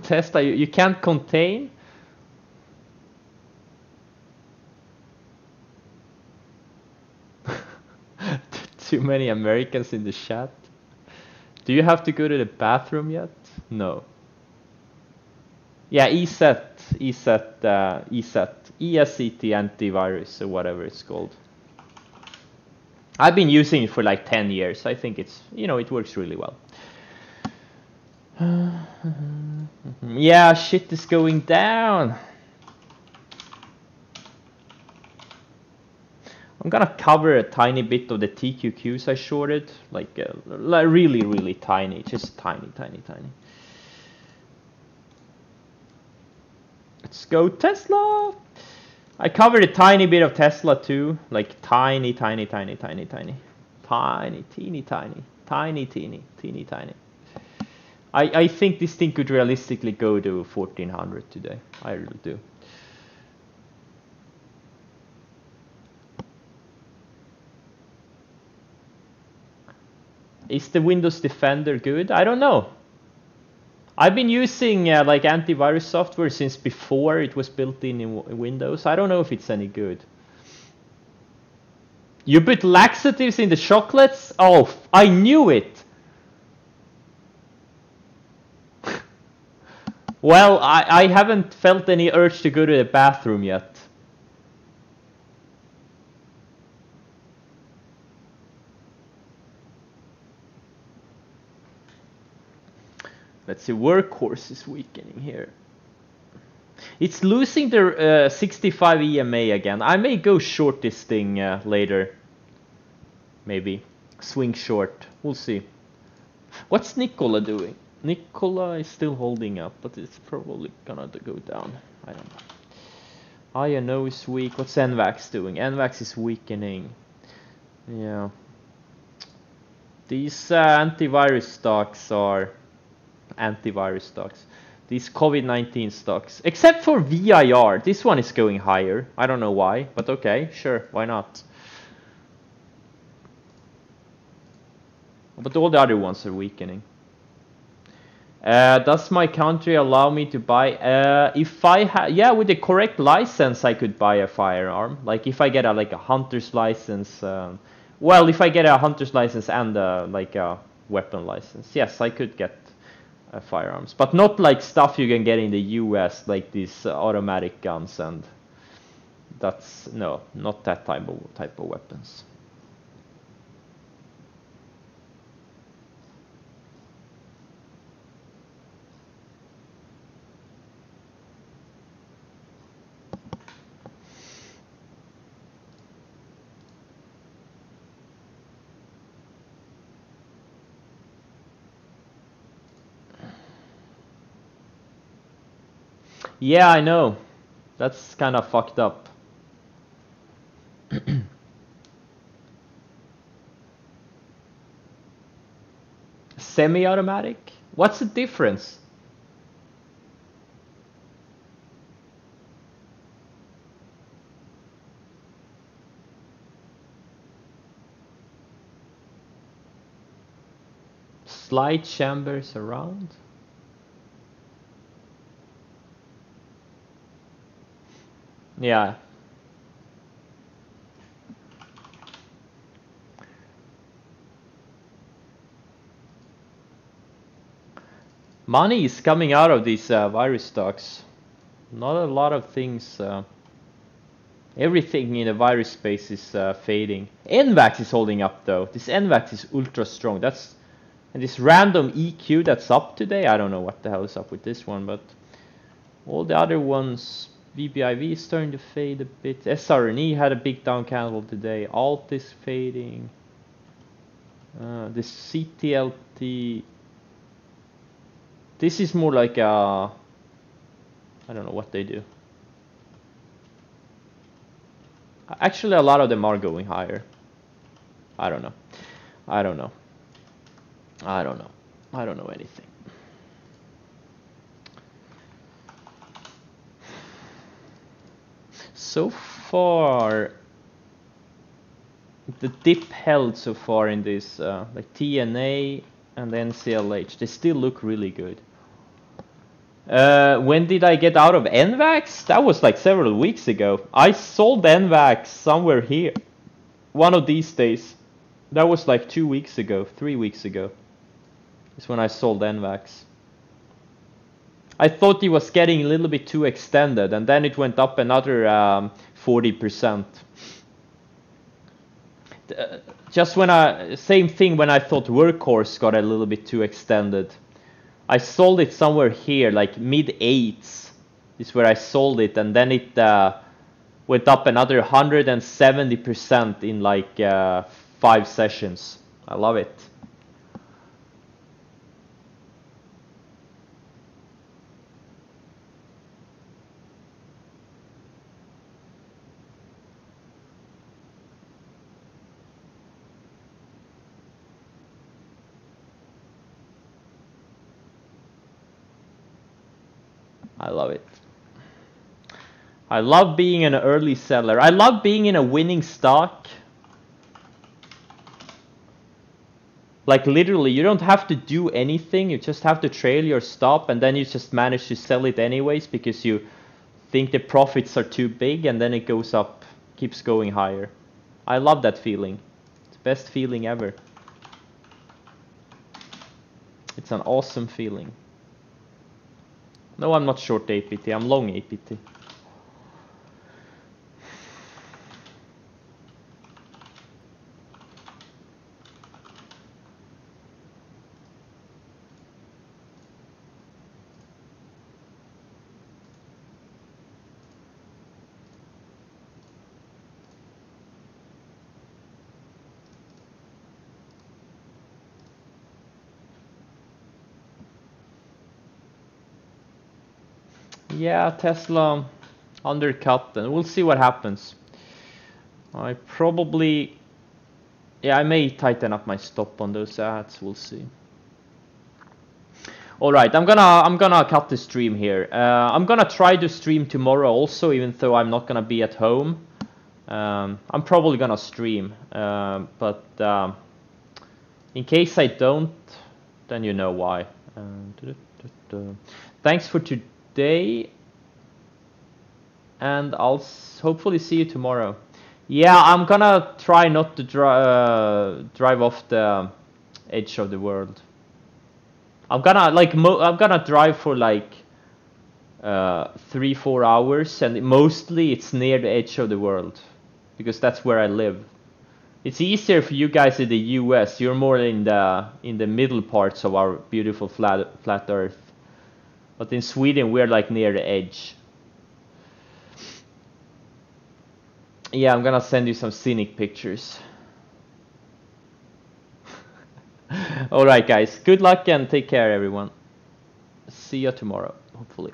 Tesla, you can't contain? Too many Americans in the chat. Do you have to go to the bathroom yet? No. Yeah, ESET, ESET antivirus or whatever it's called. I've been using it for like 10 years. I think it's, you know, it works really well. Yeah, shit is going down. I'm gonna cover a tiny bit of the TQQs I shorted, like really, really tiny, just tiny. Let's go Tesla! I covered a tiny bit of Tesla too, like tiny. I think this thing could realistically go to 1400 today. I really do. Is the Windows Defender good? I don't know. I've been using like antivirus software since before it was built in Windows. I don't know if it's any good. You put laxatives in the chocolates? Oh, I knew it! Well, I haven't felt any urge to go to the bathroom yet. Let's see, Workhorse is weakening here. It's losing their 65 EMA again. I may go short this thing later. Maybe. Swing short. We'll see. What's Nikola doing? Nikola is still holding up, but it's probably gonna go down. I don't know. INO is weak. What's NVAX doing? NVAX is weakening. Yeah. These antivirus stocks are... antivirus stocks. These COVID-19 stocks. Except for VIR. This one is going higher. I don't know why, but okay, sure, why not? But all the other ones are weakening. Does my country allow me to buy? If I yeah, with the correct license, I could buy a firearm. Like if I get a hunter's license. Well, if I get a hunter's license and like a weapon license, yes, I could get firearms. But not like stuff you can get in the US, like these automatic guns, and that's no, not that type of weapons. Yeah, I know. That's kind of fucked up. Semi-automatic? What's the difference? Slide chambers around? Yeah. Money is coming out of these virus stocks. Not a lot of things. Everything in the virus space is fading. NVAX is holding up though. This NVAX is ultra strong. That's and this random EQ that's up today. I don't know what the hell is up with this one, but all the other ones. VBIV is starting to fade a bit. SRNE had a big down candle today. Alt is fading. The CTLT. This is more like a... I don't know what they do. Actually, a lot of them are going higher. I don't know. I don't know. I don't know. I don't know anything. So far, the dip held so far in this, like TNA and NCLH, they still look really good. When did I get out of NVAX? That was like several weeks ago. I sold NVAX somewhere here. One of these days. That was like 2 weeks ago, 3 weeks ago. Is when I sold NVAX. I thought it was getting a little bit too extended, and then it went up another 40%. just when same thing when I thought Workhorse got a little bit too extended. I sold it somewhere here, like mid 8s is where I sold it, and then it went up another 170% in like 5 sessions. I love it. I love it. I love being an early seller. I love being in a winning stock. Like literally, you don't have to do anything. You just have to trail your stop, and then you just manage to sell it anyways because you think the profits are too big, and then it goes up, keeps going higher. I love that feeling. It's the best feeling ever. It's an awesome feeling. No, I'm not short APT, I'm long APT. Yeah, Tesla undercut, and we'll see what happens. I probably, yeah, I may tighten up my stop on those ads. We'll see. All right, I'm gonna cut the stream here. I'm gonna try to stream tomorrow also, even though I'm not gonna be at home. I'm probably gonna stream, but in case I don't, then you know why. Thanks for today, and I'll hopefully see you tomorrow. Yeah, I'm gonna try not to drive off the edge of the world. I'm gonna drive for like 3-4 hours, and mostly it's near the edge of the world because that's where I live. It's easier for you guys in the US. You're more in the middle parts of our beautiful flat Earth. But in Sweden, we're like near the edge. Yeah, I'm gonna send you some scenic pictures. Alright guys, good luck and take care everyone. See you tomorrow, hopefully.